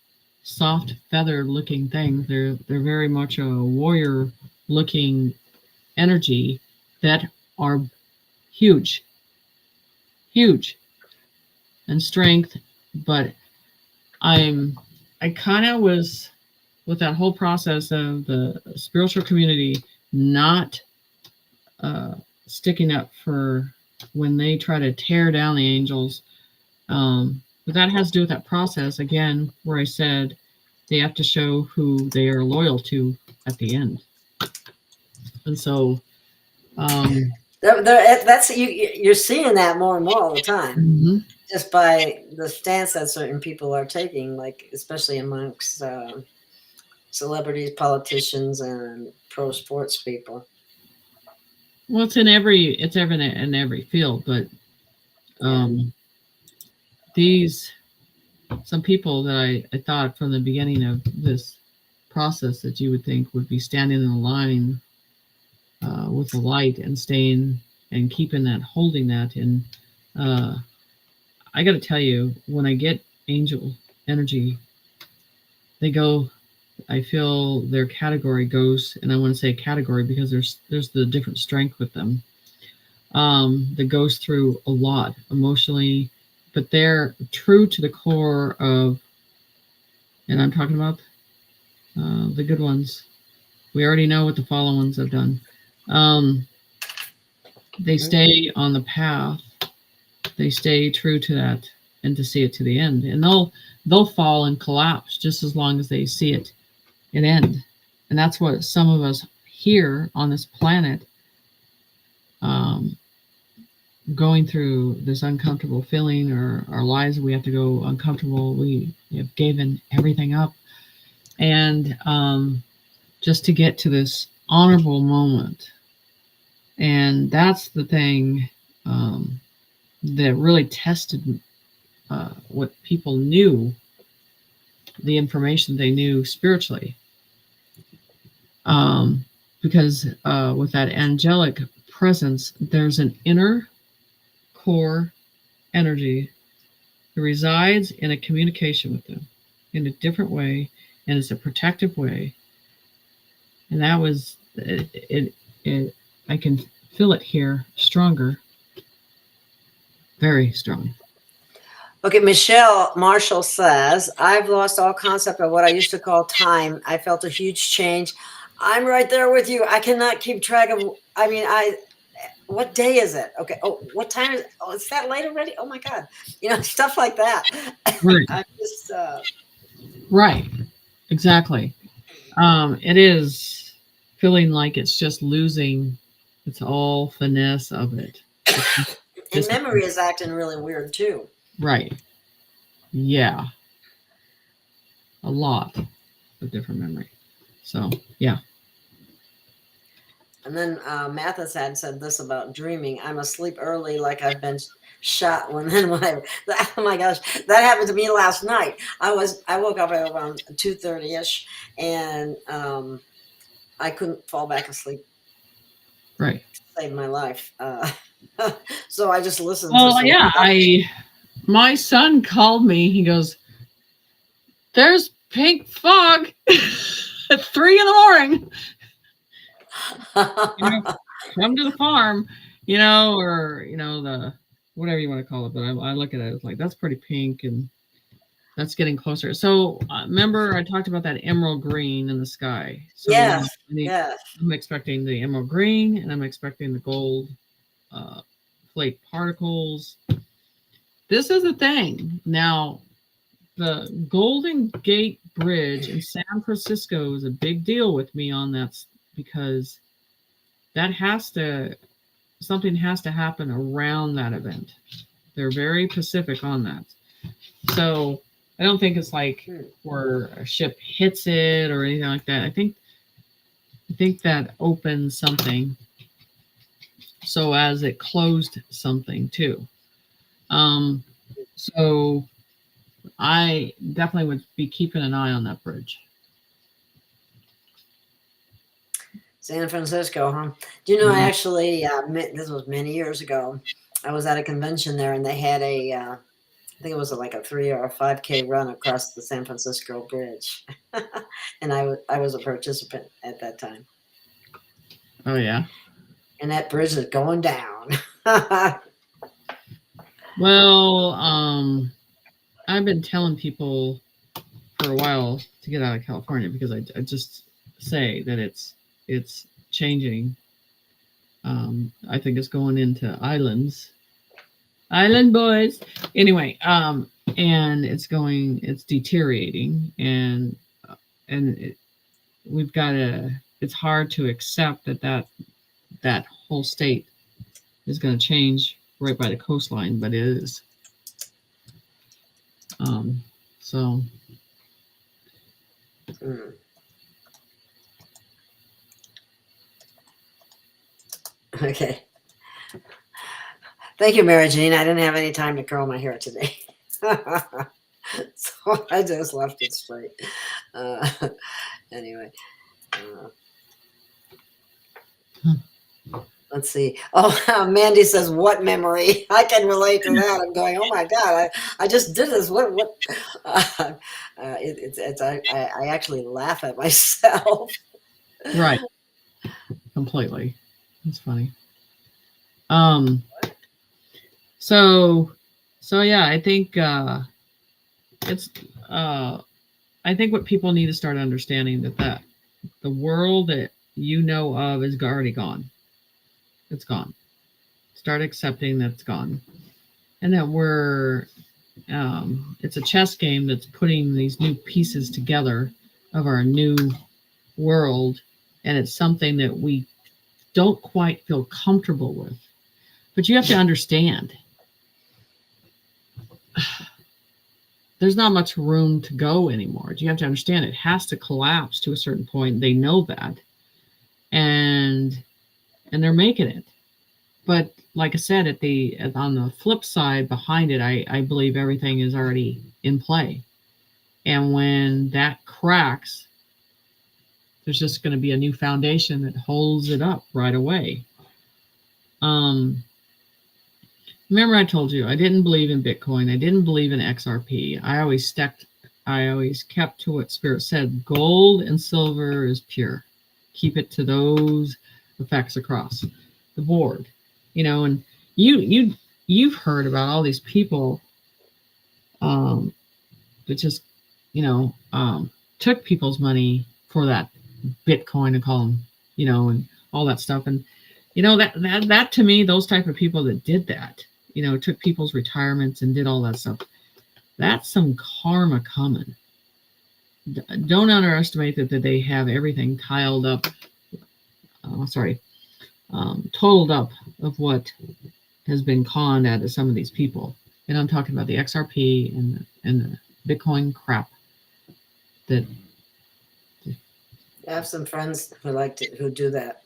soft, feather-looking things. They're very much a warrior-looking energy that are huge and strength. But I kind of was with that whole process of the spiritual community not sticking up for when they try to tear down the angels. But that has to do with that process again, where I said they have to show who they are loyal to at the end. And so that's you're seeing that more and more all the time, mm-hmm. just by the stance that certain people are taking, like especially amongst celebrities, politicians, and pro sports people. Well, it's in every field, but some people that I thought from the beginning of this process that you would think would be standing in a line with the light and staying and keeping that, holding that. And I got to tell you, when I get angel energy, I feel their category goes, and I want to say category because there's the different strength with them that goes through a lot emotionally, but they're true to the core of, and I'm talking about the good ones. We already know what the fallen ones have done. They stay on the path. They stay true to that and to see it to the end. And they'll fall and collapse just as long as they see it end. And that's what some of us here on this planet, going through this uncomfortable feeling, or our lives, we have to go uncomfortable. We have given everything up. And just to get to this honorable moment. And that's the thing that really tested what people knew, the information they knew spiritually. Because with that angelic presence, there's an inner core energy that resides in a communication with them in a different way, and it's a protective way. And that was it. I can feel it here stronger, very strong. Okay, Michelle Marshall says, I've lost all concept of what I used to call time. I felt a huge change. I'm right there with you. I cannot keep track of, what day is it? Okay. Oh, what time is it? Oh, it's that late already? Oh my God. Stuff like that. Right. I'm just, right. Exactly. It is feeling like it's just losing It's all finesse of it. And memory is acting really weird too. Right. Yeah. A lot of different memory. So, yeah. And then Mathis had said this about dreaming. I'm asleep early like I've been shot. Oh my gosh, that happened to me last night. I woke up at around 2:30ish, and I couldn't fall back asleep. Right. Saved my life. So I just listened. Well, yeah, my son called me. He goes, "There's pink fog at 3 a.m. Come to the farm, or the whatever you want to call it." But I look at it, it's like that's pretty pink, and that's getting closer. So remember, I talked about that emerald green in the sky. So yes. I'm expecting the emerald green, and I'm expecting the gold flake particles. This is the thing. Now, the Golden Gate Bridge in San Francisco is a big deal with me on that, because something has to happen around that event. They're very specific on that. So I don't think it's like where a ship hits it or anything like that. I think that opens something, so as it closed something too. So I definitely would be keeping an eye on that bridge. San Francisco, huh? Do you know, I actually, this was many years ago, I was at a convention there, and they had I think it was like a 3 or a 5K run across the San Francisco Bridge. And I was a participant at that time. Oh, yeah? And that bridge is going down. Well, I've been telling people for a while to get out of California, because I just say that it's changing. I think it's going into island boys. Anyway, and it's deteriorating, and we've got it's hard to accept that whole state is going to change right by the coastline, but it is. So. Okay. Thank you, Mary Jean. I didn't have any time to curl my hair today. So I just left it straight. Anyway. Let's see. Oh, Mandy says, "What memory?" I can relate to that. I'm going, oh my God, I just did this. What? I actually laugh at myself. Right. Completely. That's funny. So yeah, I think I think what people need to start understanding that the world that you know of is already gone. It's gone. Start accepting that it's gone, and that it's a chess game that's putting these new pieces together of our new world, and it's something that we don't quite feel comfortable with. But you have to understand, there's not much room to go anymore. You have to understand it has to collapse to a certain point. They know that, and they're making it. But like I said, on the flip side behind it, I believe everything is already in play. And when that cracks, there's just going to be a new foundation that holds it up right away. Remember, I told you I didn't believe in Bitcoin. I didn't believe in XRP. I always kept to what Spirit said. Gold and silver is pure. Keep it to those effects across the board. And you've heard about all these people that just took people's money for that Bitcoin, to call them, and all that stuff. And that to me, those type of people that did that, took people's retirements and did all that stuff, that's some karma coming. Don't underestimate that they have everything tiled up. totaled up of what has been conned out of some of these people. And I'm talking about the XRP and the Bitcoin crap. That I have some friends who do that.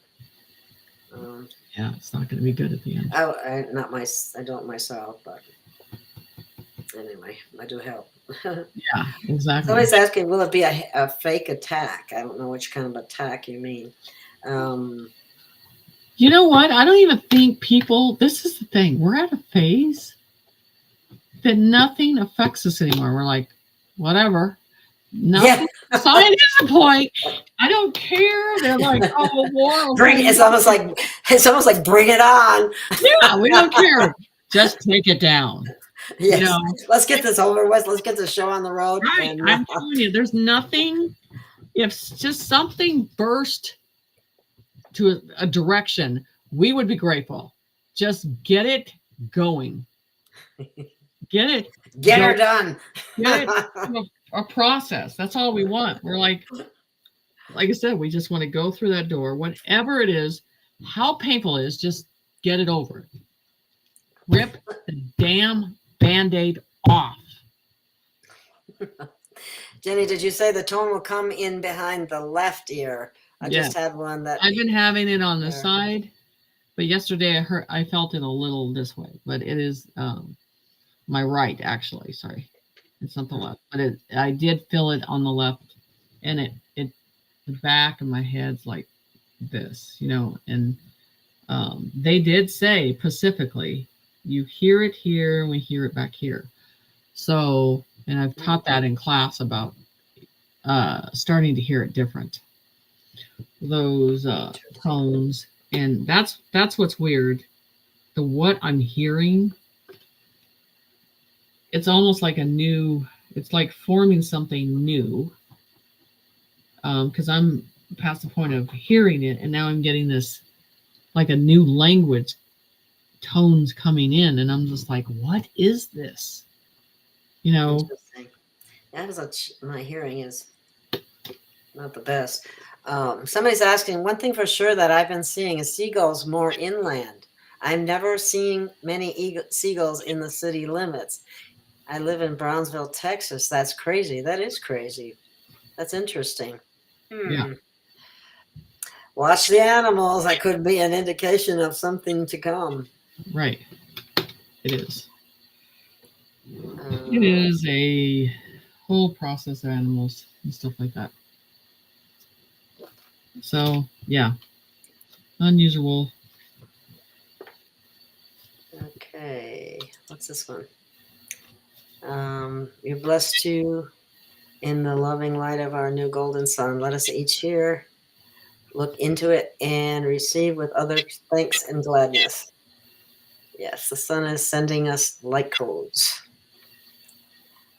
Yeah, it's not going to be good at the end. I don't myself, but anyway, I do help. Yeah, exactly. Somebody's asking, will it be a fake attack? I don't know which kind of attack you mean. You know what? I don't even think people, this is the thing, we're at a phase that nothing affects us anymore. We're like, whatever. Nothing. Yeah. Sign is the point. I don't care. They're like, oh, war. It's almost like bring it on. Yeah, we don't care. Just take it down. Yes. You know? Let's get this over with. Let's get the show on the road. Right. And, I'm telling you, there's nothing. If just something burst to a direction, we would be grateful. Just get it going. Get it. Get her done. Get it. A process. That's all we want. We're like I said, we just want to go through that door, whatever it is, how painful it is, just get it over. Rip the damn Band-Aid off. Jenny, did you say the tone will come in behind the left ear? I just had one that I've been having it on the side, but yesterday I felt it a little this way, but it is my right, actually. Sorry. It's not the left, but I did feel it on the left, and the back of my head's like this, you know, and they did say specifically, you hear it here and we hear it back here. So, and I've taught that in class about starting to hear it different, those tones, and that's what's weird. What I'm hearing, it's almost like it's like forming something new. Because I'm past the point of hearing it, and now I'm getting this like a new language tones coming in, and I'm just like, what is this? You know? That is my hearing is not the best. Somebody's asking, one thing for sure that I've been seeing is seagulls more inland. I'm never seeing many seagulls in the city limits. I live in Brownsville, Texas. That's crazy. That is crazy. That's interesting. Yeah. Watch the animals. That could be an indication of something to come. Right. It is. It is a whole process of animals and stuff like that. So, yeah. Unusual. Okay. What's this one? You're blessed to, in the loving light of our new golden sun, let us each here look into it and receive with other thanks and gladness. Yes, the sun is sending us light codes.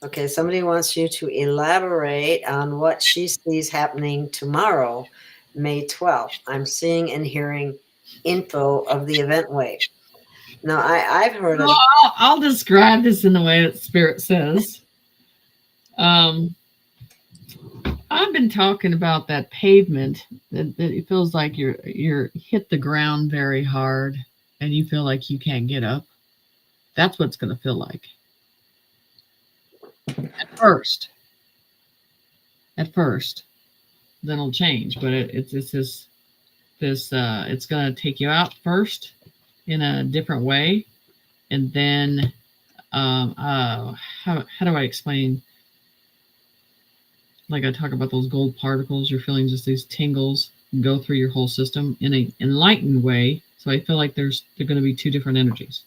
Okay, somebody wants you to elaborate on what she sees happening tomorrow, May 12th. I'm seeing and hearing info of the event wave. Now, I've heard of... I'll describe this in the way that Spirit says. I've been talking about that pavement that it feels like you're hit the ground very hard and you feel like you can't get up. That's what it's going to feel like. At first. Then it'll change, but it's this it's going to take you out first in a different way, and then how do I explain? Like I talk about those gold particles, you're feeling just these tingles go through your whole system in an enlightened way. So I feel like they're going to be two different energies.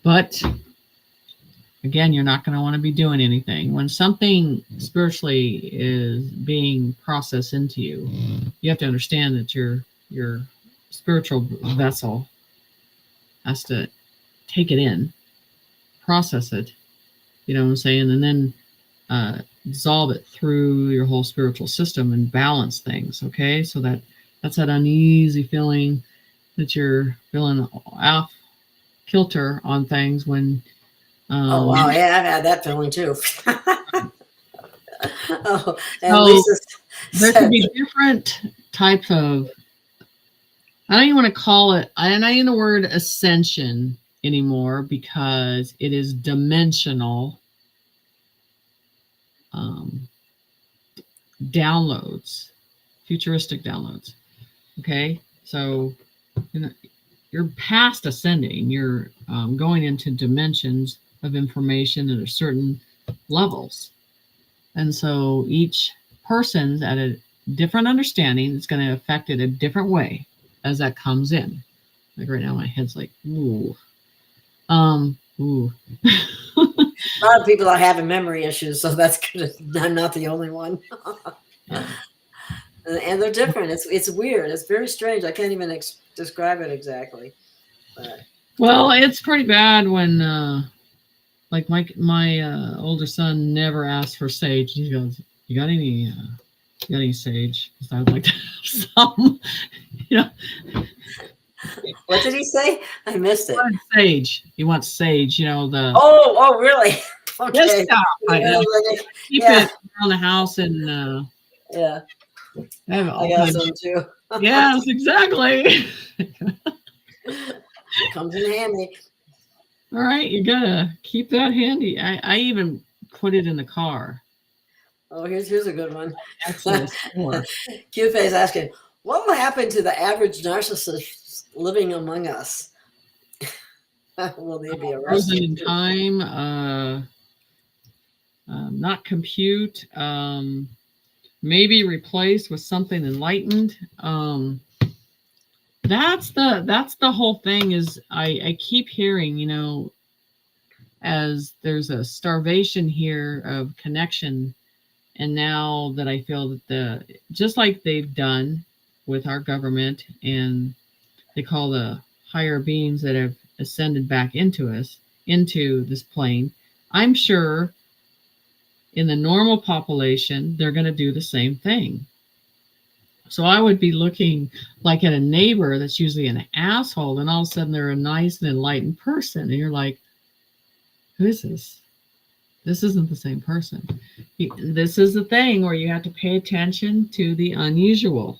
But again, you're not going to want to be doing anything. When something spiritually is being processed into you, you have to understand that your spiritual vessel has to take it in, process it, you know what I'm saying, and then dissolve it through your whole spiritual system and balance things. Okay, so that's that uneasy feeling that you're feeling off kilter on things when oh wow, yeah, I've had that feeling too. Oh, and so Lisa there could be different types of I don't even want to call it, and I use the word ascension anymore because it is dimensional downloads, futuristic downloads. Okay, so you're past ascending. You're going into dimensions of information at a certain levels, and so each person's at a different understanding. It's going to affect it a different way as that comes in. Like right now, my head's like, ooh. Ooh. A lot of people are having memory issues, so that's good. I'm not the only one. And they're different. It's weird. It's very strange. I can't even describe it exactly. But. Well, it's pretty bad when, like my older son never asked for sage. He goes, "You got any sage?" Because I would like to have some. You know. What did he say? I missed it. Sage. He wants sage. You know the. Oh, really? Okay. Yes, keep it around the house and. Yeah. I got some too. Yes, exactly. Comes in handy. All right, you gotta keep that handy. I even put it in the car. Oh, here's a good one. Q-Face asking, what will happen to the average narcissist living among us? Will they be arrested? Frozen in time, not compute, maybe replaced with something enlightened. That's the whole thing. Is I keep hearing, you know, as there's a starvation here of connection, and now that I feel that just like they've done with our government, and they call the higher beings that have ascended back into us, into this plane, I'm sure in the normal population, they're going to do the same thing. So I would be looking like at a neighbor that's usually an asshole, and all of a sudden they're a nice and enlightened person. And you're like, who is this? This isn't the same person. This is the thing where you have to pay attention to the unusual.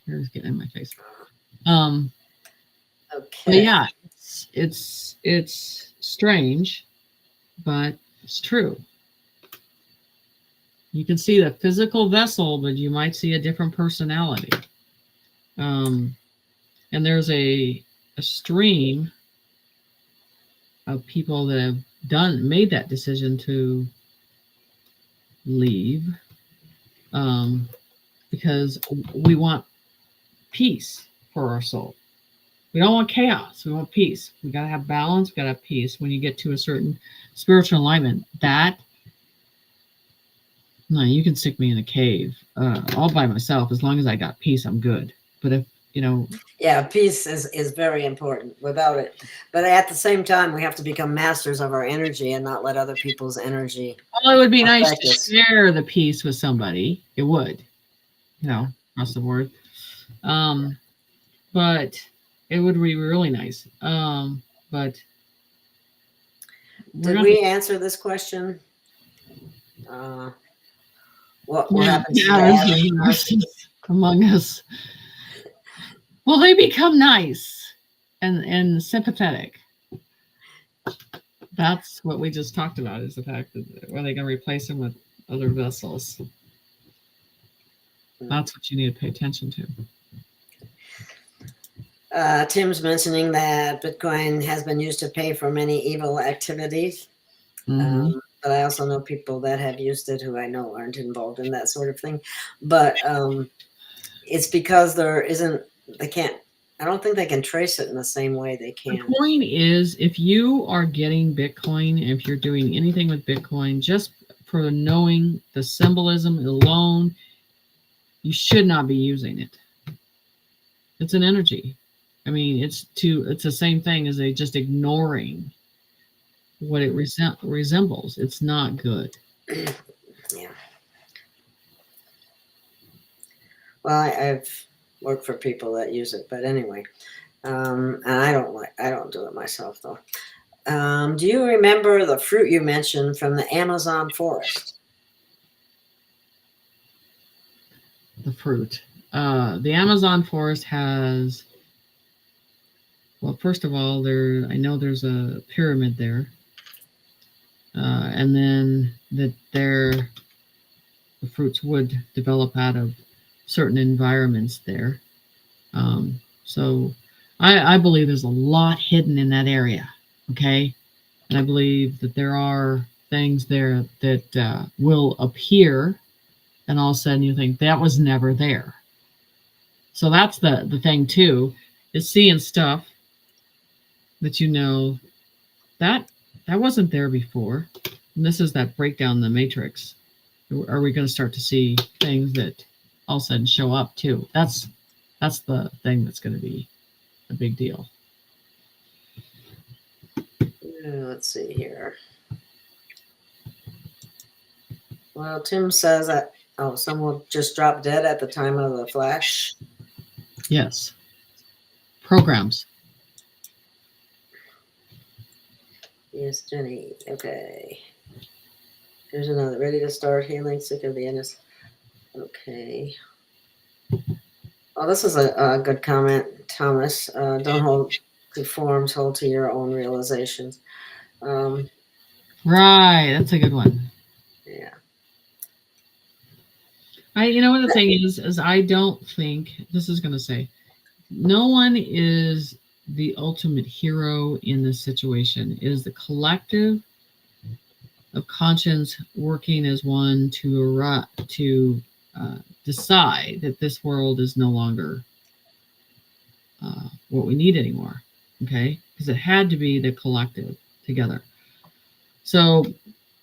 Here's getting in my face. Okay. But yeah, it's strange, but it's true. You can see the physical vessel, but you might see a different personality. And there's a stream of people that have made that decision to leave, because we want peace for our soul. We don't want chaos. We want peace. We got to have balance. We got to have peace. When you get to a certain spiritual alignment, no, you can stick me in a cave all by myself. As long as I got peace, I'm good. But if, you know. Yeah, peace is very important without it. But at the same time, we have to become masters of our energy and not let other people's energy. Well, it would be nice to share the peace with somebody. It would, you know, across the board. But it would be really nice. But. Did we answer this question? What happens to among us? Well, they become nice and sympathetic. That's what we just talked about, is the fact that are they going to replace them with other vessels? That's what you need to pay attention to. Tim's mentioning that Bitcoin has been used to pay for many evil activities. Mm-hmm. But I also know people that have used it who I know aren't involved in that sort of thing. But it's because I don't think they can trace it in the same way they can. The point is, if you are getting Bitcoin, if you're doing anything with Bitcoin, just for knowing the symbolism alone, you should not be using it. It's an energy. I mean, it's the same thing as just ignoring what it resembles. It's not good. Yeah. Well, I've worked for people that use it, but anyway, and I don't do it myself though. Do you remember the fruit you mentioned from the Amazon forest? The fruit. the Amazon forest has, well, first of all, I know there's a pyramid there, and then that the fruits would develop out of certain environments there. So I believe there's a lot hidden in that area. Okay, and I believe that there are things there that will appear, and all of a sudden you think that was never there. So that's the thing too, is seeing stuff that that wasn't there before. And this is that breakdown in the matrix. Are we going to start to see things that all of a sudden show up too? That's the thing that's going to be a big deal. Let's see here. Well, Tim says that someone just dropped dead at the time of the flash. Yes. Programs. Yes, Jenny. Okay. Here's another. Ready to start healing. Sick of the endless. Okay. Oh, this is a good comment, Thomas. Don't hold to forms, hold to your own realizations. Right. That's a good one. Yeah. What the thing is I don't think, this is going to say, no one is the ultimate hero in this situation. It is the collective of conscience working as one to decide that this world is no longer what we need anymore. Okay, because it had to be the collective together. So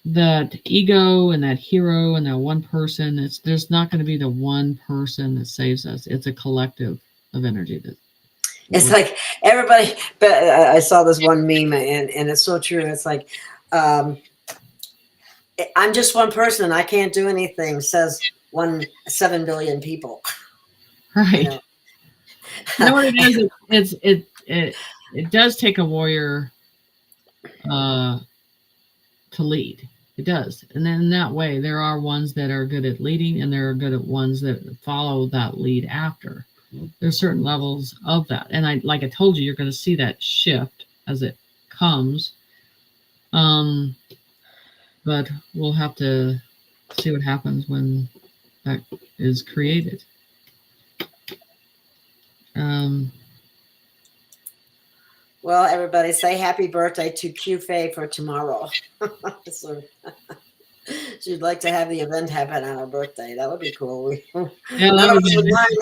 that ego and that hero and that one person, there's not going to be the one person that saves us. It's a collective of energy. It's like everybody, but I saw this one meme and it's so true. It's like, I'm just one person. I can't do anything, says 7 billion people. Right. You know what it is? It does take a warrior to lead. It does. And then in that way, there are ones that are good at leading and there are good at ones that follow that lead after. There's certain levels of that. And like I told you, you're going to see that shift as it comes. But we'll have to see what happens when that is created. Well, everybody say happy birthday to Q Faye for tomorrow. So, she'd like to have the event happen on her birthday. That would be cool. None of us would mind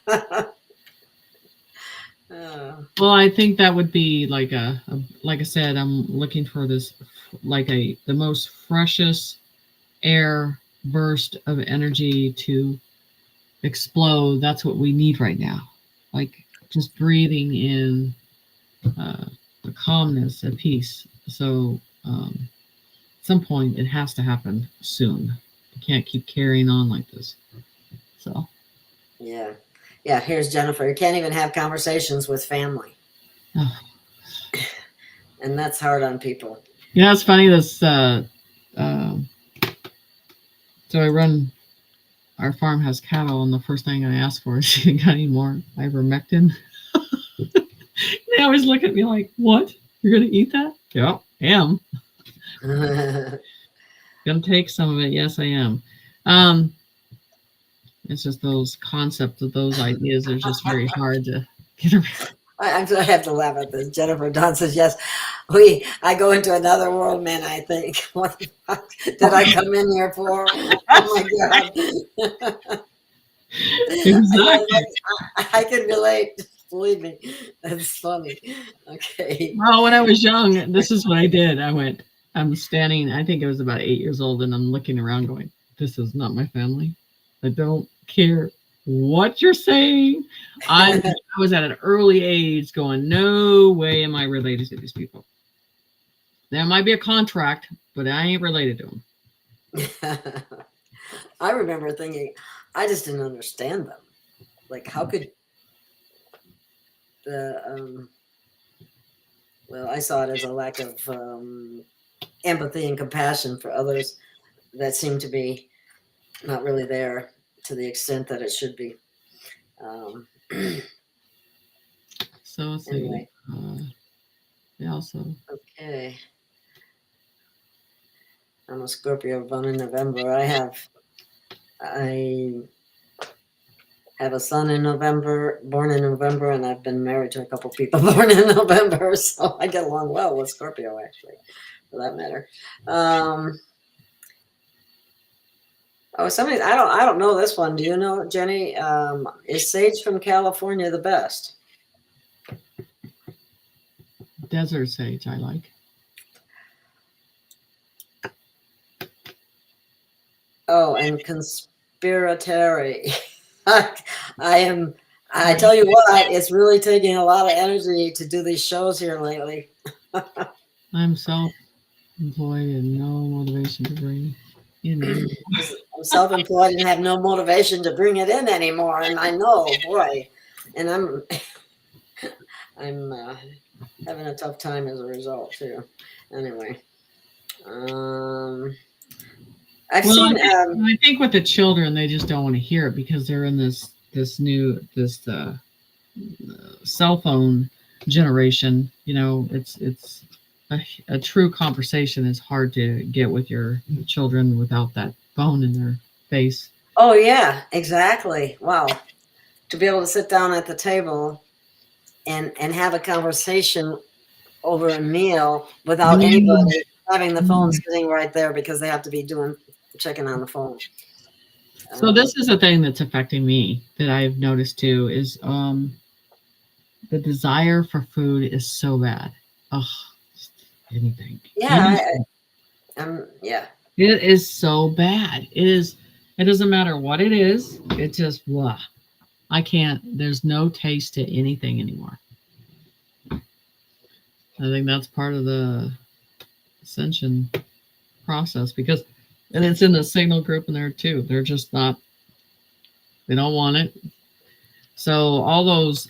that. Well, I think that would be like like I said, I'm looking for this, the most freshest air burst of energy to explode. That's what we need right now. Like just breathing in the calmness, a peace. So at some point it has to happen soon. You can't keep carrying on like this. So yeah, here's Jennifer. You can't even have conversations with family. And that's hard on people. It's funny, this so our farm has cattle, and the first thing I ask for is, you got any more ivermectin? They always look at me like, what? You're going to eat that? Yeah, I am. Going to take some of it. Yes, I am. It's just those concepts of those ideas are just very hard to get around. I have to laugh at this. Jennifer Dunn says, yes, I go into another world, man, I think. What the fuck did I come in here for? Oh, my God. Exactly. I can relate. Believe me. That's funny. Okay. Well, when I was young, this is what I did. I'm standing, I think I was about 8 years old, and I'm looking around going, this is not my family. I don't care what you're saying. I was at an early age going, no way am I related to these people. There might be a contract, but I ain't related to them. I remember thinking, I just didn't understand them. Like, how could the, well, I saw it as a lack of empathy and compassion for others that seemed to be not really there to the extent that it should be. Um, So let's see. anyway, Yeah, also. okay. I'm a Scorpio born in November. I have a son in November, born in November, and I've been married to a couple people born in November, so I get along well with Scorpio, actually, for that matter. Somebody, I don't know this one. Do you know, Jenny? Is sage from California the best? Desert sage, I like. Oh, and conspiratory. I tell you what, it's really taking a lot of energy to do these shows here lately. I'm self-employed and no motivation to bring in. I'm self-employed and have no motivation to bring it in anymore. And I know, boy, and I'm having a tough time as a result too. Anyway, I've seen. I think with the children, they just don't want to hear it because they're in this cell phone generation. You know, it's a true conversation is hard to get with your children without that phone in their face. Oh yeah, exactly. Wow, to be able to sit down at the table and have a conversation over a meal without anybody having the phone sitting right there because they have to be checking on the phone. So this is a thing that's affecting me that I've noticed too is the desire for food is so bad. Oh, anything. Yeah. Yeah. It is so bad. It doesn't matter what it is. It just blah. I can't. There's no taste to anything anymore. I think that's part of the Ascension process and it's in the signal group in there too. They're just not. They don't want it. So all those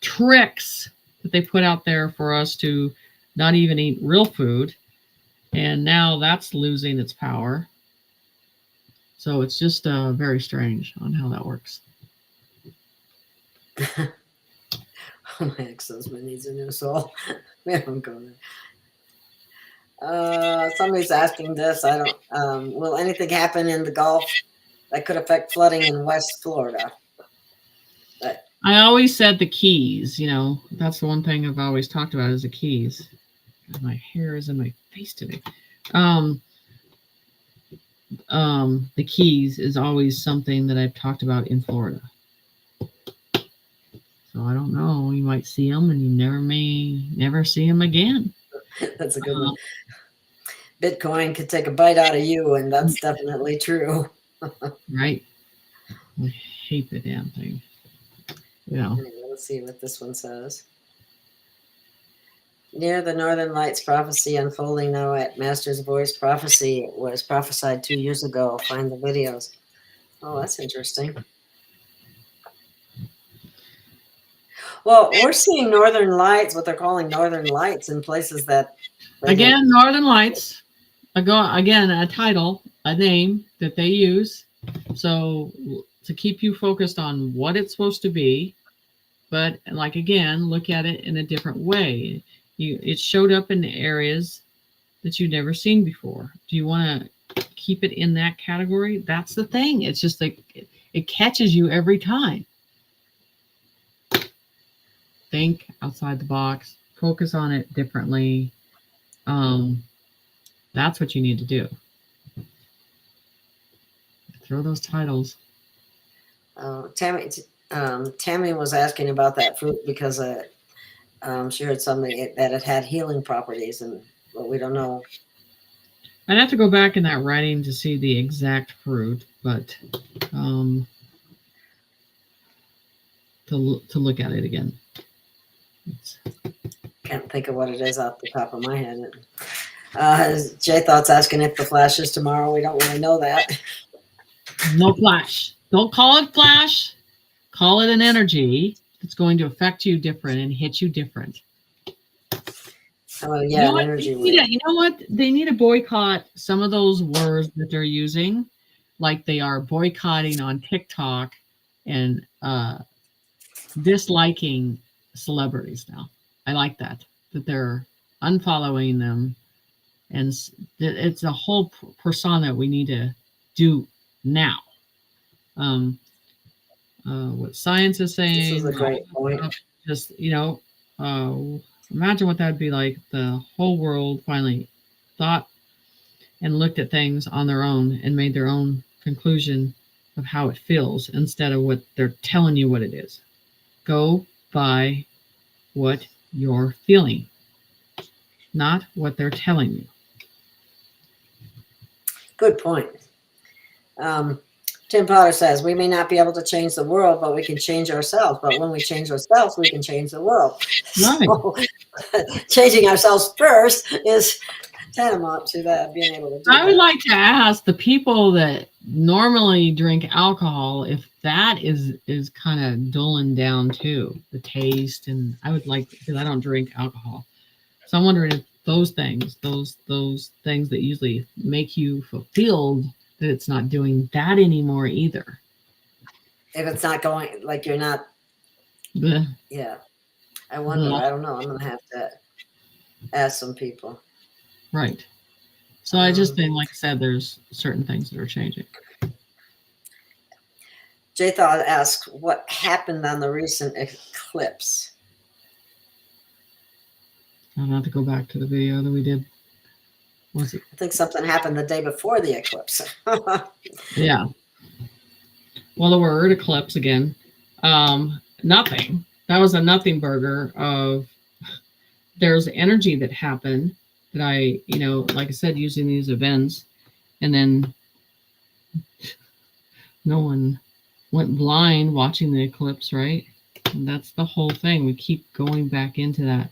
tricks that they put out there for us to not even eat real food, and now that's losing its power. So it's just very strange on how that works. My ex-husband needs a new soul. We haven't gone there. Somebody's asking this. I don't. Will anything happen in the Gulf that could affect flooding in West Florida? I always said the Keys. You know, that's the one thing I've always talked about is the Keys. My hair is in my face today. The Keys is always something that I've talked about in Florida. So I don't know. You might see them, and you may never see them again. That's a good one. Bitcoin could take a bite out of you, and that's definitely true. Right. I hate the damn thing. Yeah. Anyway, let's see what this one says. Near the Northern Lights prophecy unfolding now at Master's Voice Prophecy was prophesied 2 years ago. Find the videos. Oh, that's interesting. Well, we're seeing Northern Lights, what they're calling Northern Lights, in places that... Again, Northern Lights. Again, a title, a name that they use. So to keep you focused on what it's supposed to be. But like, again, look at it in a different way. It showed up in areas that you've never seen before. Do you want to keep it in that category? That's the thing. It's just like it catches you every time. Think outside the box. Focus on it differently. That's what you need to do. Throw those titles. Tammy was asking about that fruit because she heard something that it had healing properties, but we don't know. I'd have to go back in that writing to see the exact fruit, but to look at it again. Can't think of what it is off the top of my head. Jay Thought's asking if the flash is tomorrow. We don't really know that. No flash. Don't call it flash. Call it an energy that's going to affect you different and hit you different. Oh, yeah, an energy. You know what? They need to boycott some of those words that they're using, like they are boycotting on TikTok and disliking celebrities now. I like that they're unfollowing them, and it's a whole persona we need to do now. What science is This is saying, a great point. just imagine what that would be like. The whole world finally thought and looked at things on their own and made their own conclusion of how it feels instead of what they're telling you what it is. Go by what you're feeling, not what they're telling you. Good point. Tim Potter says, we may not be able to change the world, but we can change ourselves. But when we change ourselves, we can change the world. Right. So, changing ourselves first is tantamount to that, being able to do I would that. like to ask the people that normally drink alcohol if that is kind of dulling down too, the taste. And I would like, because I don't drink alcohol, so I'm wondering if those things that usually make you fulfilled, that it's not doing that anymore either. If it's not going, like you're not, Blech. yeah. I wonder, Blech. I don't know. I'm going to have to ask some people. Right. So I just think, like I said, there's certain things that are changing. Jay Thought asks, what happened on the recent eclipse? I'll have to go back to the video that we did. Was it? I think something happened the day before the eclipse. Yeah. Well, the word eclipse again. Nothing. That was a nothing burger of there's energy that happened that I, like I said, using these events, and then no one went blind watching the eclipse, right? And that's the whole thing. We keep going back into that.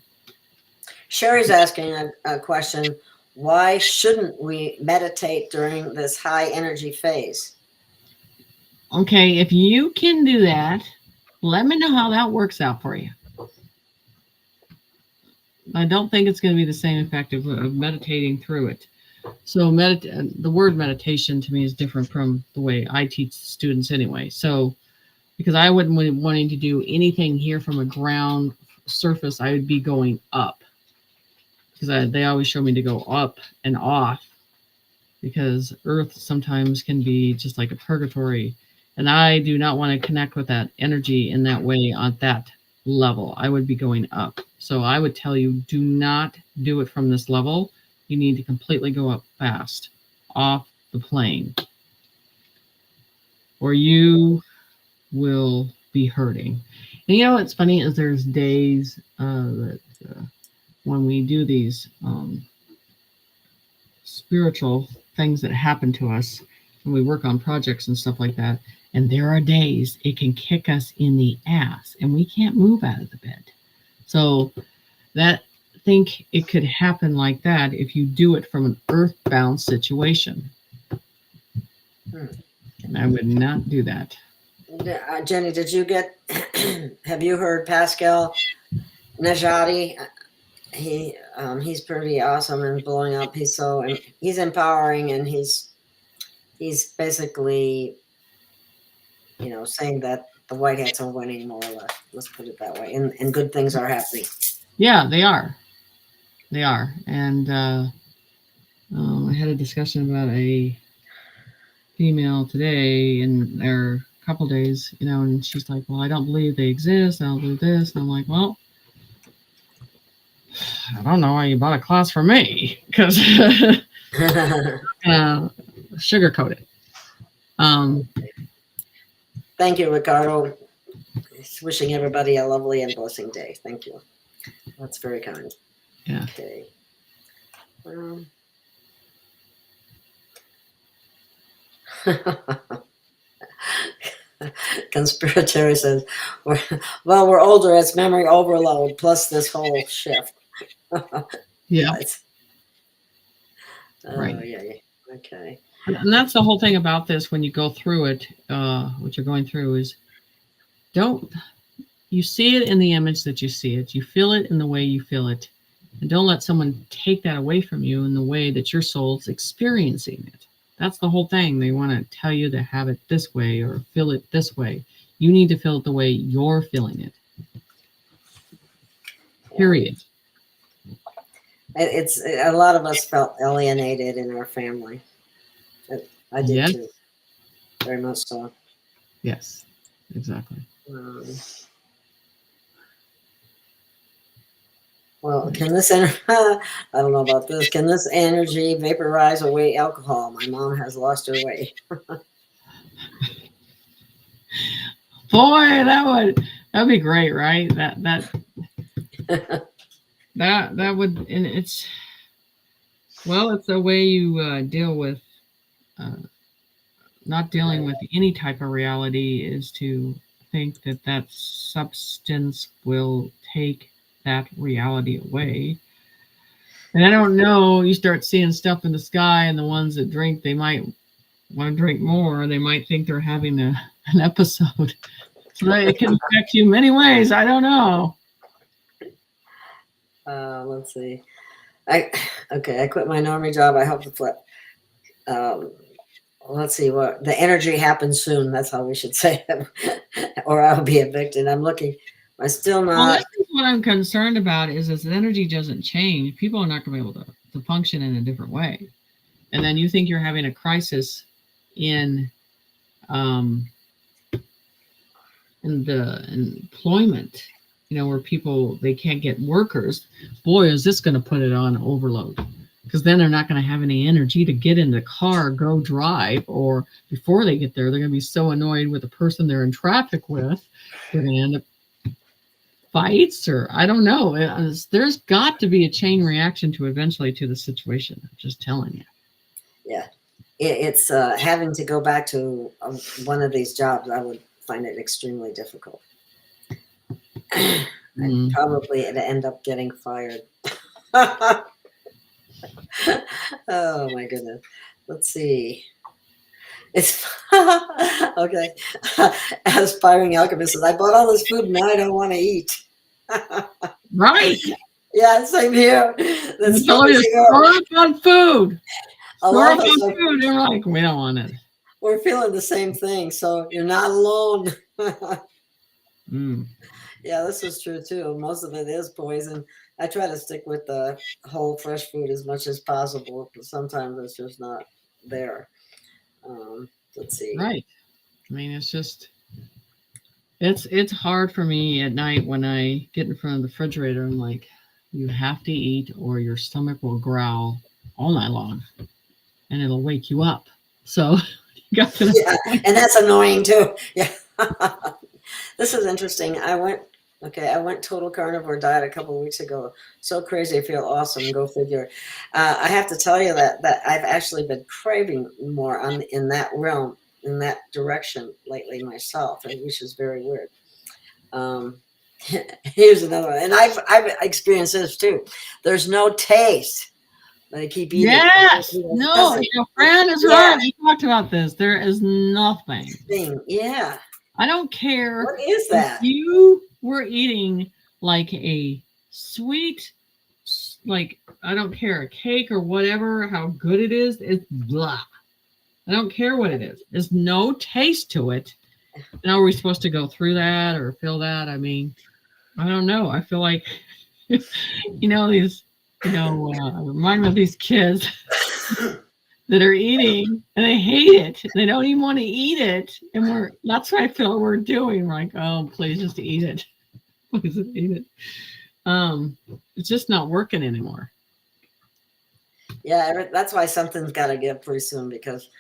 Sherry's asking a question. Why shouldn't we meditate during this high energy phase? Okay, if you can do that, let me know how that works out for you. I don't think it's going to be the same effect of meditating through it. So the word meditation to me is different from the way I teach students anyway. So because I wouldn't be wanting to do anything here from a ground surface, I would be going up. Because they always show me to go up and off, because Earth sometimes can be just like a purgatory. And I do not want to connect with that energy in that way on that level. I would be going up. So I would tell you, do not do it from this level. You need to completely go up fast, off the plane, or you will be hurting. And what's funny is there's days that when we do these spiritual things that happen to us, and we work on projects and stuff like that, and there are days it can kick us in the ass and we can't move out of the bed. So think it could happen like that if you do it from an earthbound situation. And I would not do that. Jenny, did you have you heard Pascal Najati? He's pretty awesome and blowing up. He's empowering, and he's basically, saying that the white hats are winning, more or less. Let's put it that way. And good things are happening. Yeah, they are. They are. And I had a discussion about a female today, and there are a couple days, and she's like, well, I don't believe they exist. I don't believe this. And I'm like, well, I don't know why you bought a class for me, because sugarcoat it. Thank you, Ricardo. Wishing everybody a lovely and blessing day. Thank you. That's very kind. Yeah. Okay. Conspiratory says, we're older. It's memory overload plus this whole shift. Yeah. Right. Yeah. Okay. And that's the whole thing about this. When you go through it, what you're going through is, you see it in the image that you see it. You feel it in the way you feel it. And don't let someone take that away from you in the way that your soul's experiencing it. That's the whole thing. They want to tell you to have it this way or feel it this way. You need to feel it the way you're feeling it. Period. It's a lot of us felt alienated in our family. I did Yes. too, very much so. Yes, exactly. Well, can this I don't know about this. Can this energy vaporize away alcohol? My mom has lost her way. Boy, that'd be great, right? That would, and it's a way you deal with not dealing with any type of reality is to think that substance will take that reality away. And I don't know, you start seeing stuff in the sky, and the ones that drink, they might want to drink more. They might think they're having an episode. So it can affect you many ways. I don't know. Let's see. I quit my normie job. I hope to flip. Let's see what the energy happens soon. That's how we should say it. Or I'll be evicted. I'm looking. I'm still not. Well, that's what I'm concerned about is as the energy doesn't change, people are not going to be able to function in a different way. And then you think you're having a crisis in the employment, where people, they can't get workers. Boy, is this going to put it on overload, because then they're not going to have any energy to get in the car, go drive, or before they get there, they're going to be so annoyed with the person they're in traffic with, they're going to end up fights, or I don't know. There's got to be a chain reaction to eventually to the situation. I'm just telling you. Yeah, it's having to go back to one of these jobs. I would find it extremely difficult. I'd probably end up getting fired. Oh my goodness. Let's see. It's okay. Aspiring alchemist says, I bought all this food and now I don't want to eat. Right. Yeah, same here. That's on food. A lot of food. They're like, we don't want it. We're feeling the same thing, so you're not alone. Yeah, this is true too. Most of it is poison. I try to stick with the whole fresh food as much as possible, but sometimes it's just not there. Let's see. Right. I mean, it's just, it's hard for me at night when I get in front of the refrigerator. I'm like, you have to eat or your stomach will growl all night long and it'll wake you up. So you got to. Yeah, and that's annoying too. Yeah. This is interesting. I went total carnivore diet a couple of weeks ago. So crazy. I feel awesome. Go figure. I have to tell you that I've actually been craving more in that realm, in that direction lately myself, which is very weird. Here's another one. And I've experienced this too. There's no taste. They keep eating. Yes. No, your friend is right. We talked about this. There is nothing. Yeah. I don't care. What is that? If you were eating like a sweet, like, I don't care, a cake or whatever, how good it is, it's blah. I don't care what it is. There's no taste to it. And are we supposed to go through that or feel that? I mean, I don't know. I feel like, remind me of these kids that are eating and they hate it. They don't even want to eat it. And that's what I feel we're doing. We're like, oh, please just eat it. Please just eat it. It's just not working anymore. Yeah, that's why something's got to give pretty soon, because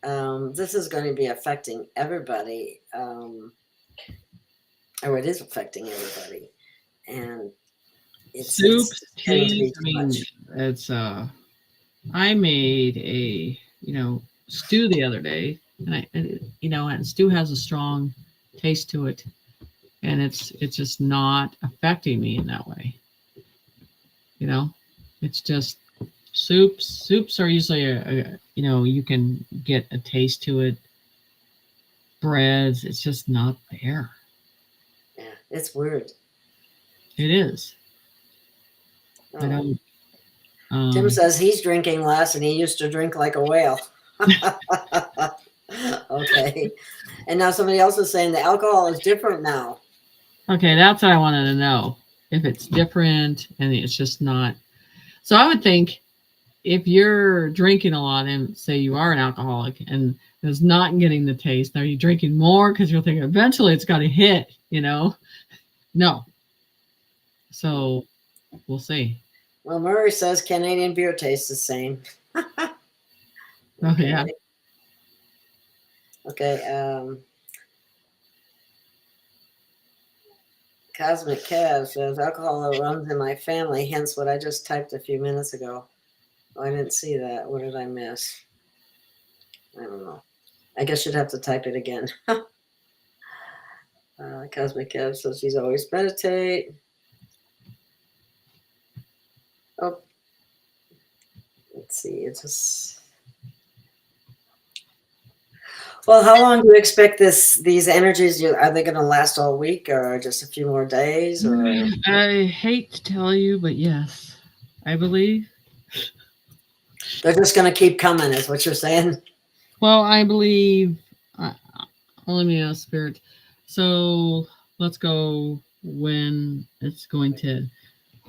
this is going to be affecting everybody. Or it is affecting everybody. And soup, tea, I mean, it's I made a stew the other day, and stew has a strong taste to it, and it's just not affecting me in that way. It's just soups are usually you can get a taste to it. Breads, it's just not there. Yeah, it's weird. It is. I don't. Tim says he's drinking less and he used to drink like a whale. Okay. And now somebody else is saying the alcohol is different now. Okay, that's what I wanted to know. If it's different and it's just not. So I would think if you're drinking a lot and say you are an alcoholic and it's not getting the taste, are you drinking more because you're thinking eventually it's got to hit, No. So we'll see. Well, Murray says Canadian beer tastes the same. Oh, yeah. Okay. Cosmic Kev says alcohol runs in my family, hence what I just typed a few minutes ago. Oh, I didn't see that. What did I miss? I don't know. I guess you'd have to type it again. Cosmic Kev says she's always meditate. Oh, let's see. It's just. Well, how long do you expect these energies? Are they going to last all week, or just a few more days? Or I hate to tell you, but yes, I believe. They're just going to keep coming, is what you're saying? Well, I believe. Let me ask Spirit. So let's go when it's going to.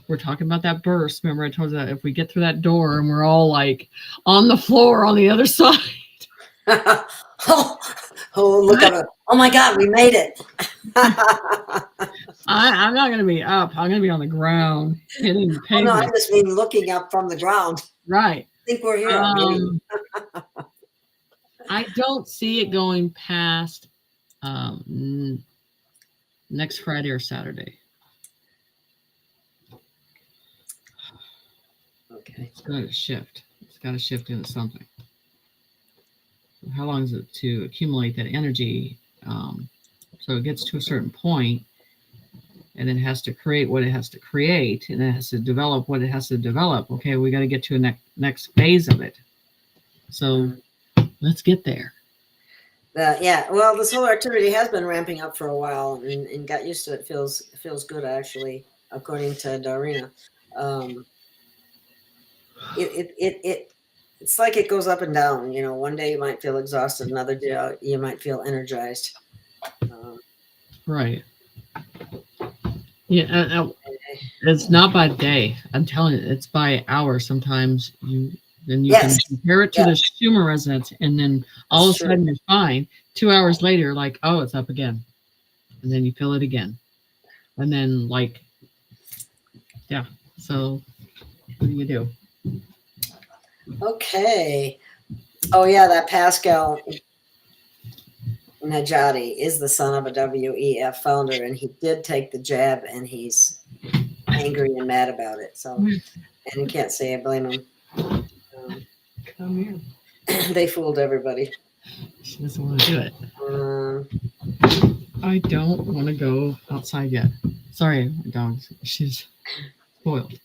We're talking about that burst. Remember, I told you that if we get through that door and we're all like on the floor on the other side. Oh, look at it. Oh my God, we made it. I'm not going to be up. I'm going to be on the ground hitting the pavement. Oh, no, I just mean looking up from the ground. Right. I think we're here. I don't see it going past next Friday or Saturday. Okay. It's got to shift. It's got to shift into something. How long is it to accumulate that energy? So it gets to a certain point, and then it has to create what it has to create, and it has to develop what it has to develop. Okay, we got to get to a next phase of it. So let's get there. Yeah, well, the solar activity has been ramping up for a while, and got used to it. Feels good, actually, according to Darina. It's like it goes up and down. One day you might feel exhausted, another day you might feel energized. Right. Yeah, it's not by day. I'm telling you, it's by hour. Sometimes you can compare it to the Schumer resonance, and then all of a sudden you're fine. 2 hours later, like, oh, it's up again, and then you feel it again, and then yeah. So what do you do? Okay. Oh yeah, that Pascal Najati is the son of a WEF founder, and he did take the jab, and he's angry and mad about it. So, and you can't say I blame him. Come here. They fooled everybody. She doesn't want to do it. I don't want to go outside yet. Sorry, my dog. She's spoiled.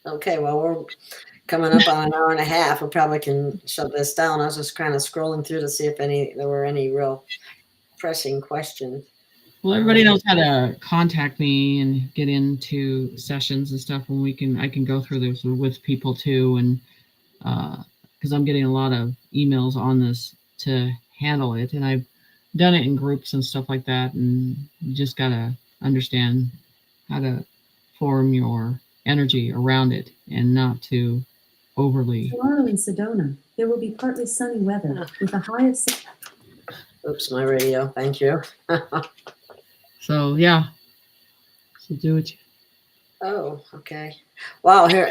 Okay, well, we're coming up on an hour and a half. We probably can shut this down. I was just kind of scrolling through to see if there were any real pressing questions. Well, everybody knows how to contact me and get into sessions and stuff, and I can go through this with people too, and because I'm getting a lot of emails on this to handle it, and I've done it in groups and stuff like that, and you just gotta understand how to form your energy around it and not to overly. Tomorrow in Sedona, there will be partly sunny weather with a high of. Oops, my radio. Thank you. So yeah. So do it. Oh, okay. Wow. Here,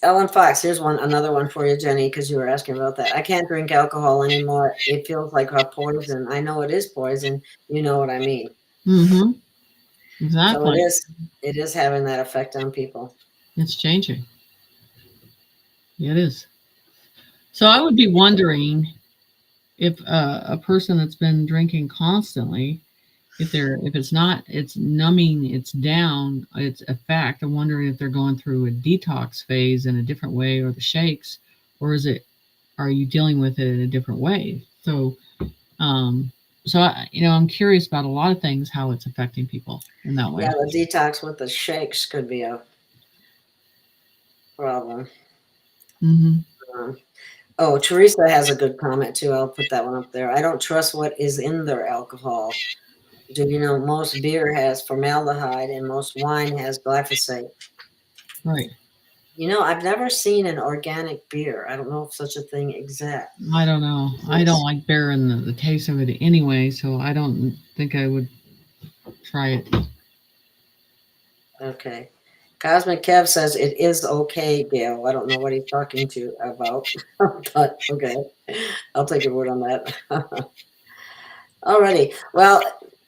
Ellen Fox. Here's another one for you, Jenny, because you were asking about that. I can't drink alcohol anymore. It feels like a poison. I know it is poison. You know what I mean. Mm-hmm. Exactly. So it is having that effect on people. It's changing. Yeah, it is. So I would be wondering if a person that's been drinking constantly, if it's numbing, it's down, its effect. I'm wondering if they're going through a detox phase in a different way, or the shakes, or are you dealing with it in a different way? So, I'm curious about a lot of things, how it's affecting people in that way. Yeah, the detox with the shakes could be a problem. Mm-hmm. Oh, Teresa has a good comment too. I'll put that one up there. I don't trust what is in their alcohol. Do you know most beer has formaldehyde and most wine has glyphosate? Right. You know, I've never seen an organic beer. I don't know if such a thing exists. I don't know. I don't like beer and the taste of it anyway, so I don't think I would try it. Okay. Cosmic Kev says it is okay, Gail. I don't know what he's talking to about, but okay. I'll take your word on that. Alrighty. Well,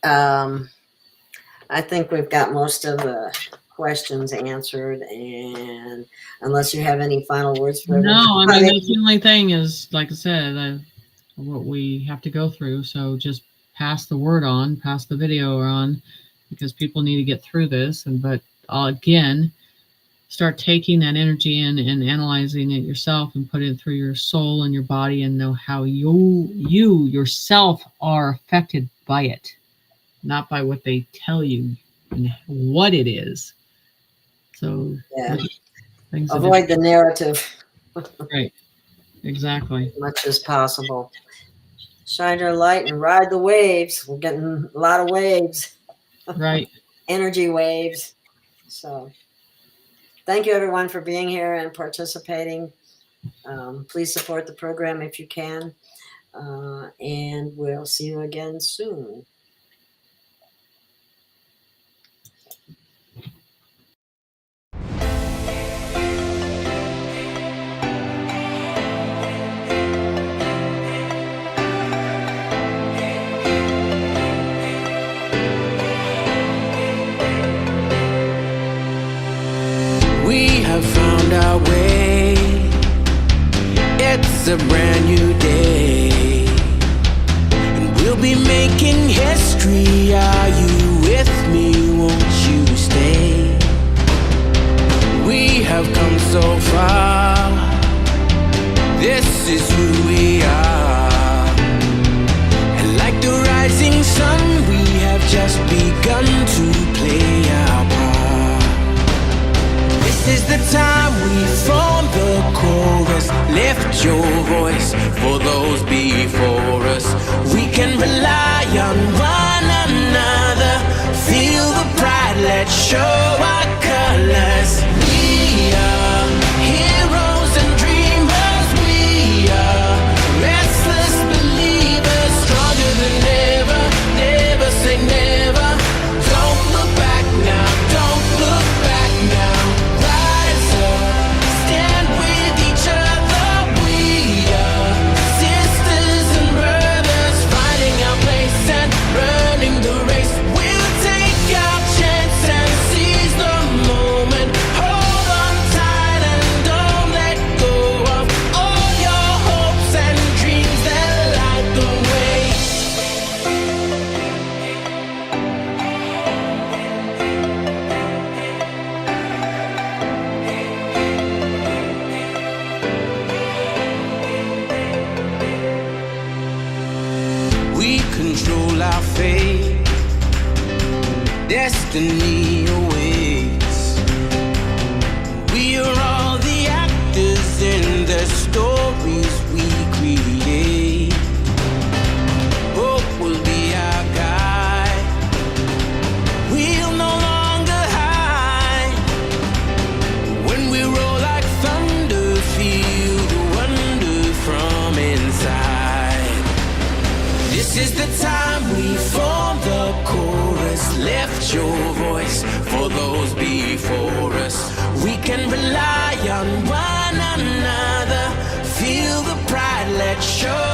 I think we've got most of the questions answered, and unless you have any final words for No, I everybody. mean, that's the only thing is, like I said, what we have to go through. So just pass the word on, pass the video on, because people need to get through this. But again, start taking that energy in and analyzing it yourself and put it through your soul and your body and know how you yourself are affected by it, not by what they tell you and what it is. So Yeah. things Avoid the narrative. Right. Exactly. As much as possible. Shine your light and ride the waves. We're getting a lot of waves. Right. Energy waves. So thank you everyone for being here and participating. Please support the program if you can. And we'll see you again soon. We have found our way. It's a brand new day, and we'll be making history. Are you with me? Won't you stay? We have come so far. This is who we are. And like the rising sun, we have just begun to play our part. This is the time we form the chorus. Lift your voice for those before us. We can rely on one another. Feel the pride, let's show our colors. We are heroes and dreamers. We are restless believers. Stronger than ever. Never say never. Don't look back now. Don't look back now. Stand with each other. We are sisters and brothers, fighting our place and running the race. We'll take our chance and seize the moment. Hold on tight and don't let go of all your hopes and dreams that light the way. We control our fate. Destiny awaits. We are all the actors in the stories we create. Hope will be our guide. We'll no longer hide. When we roll like thunder, feel the wonder from inside. This is the time we form the chorus. Lift your voice for those before us. We can rely on one another. Feel the pride, let's show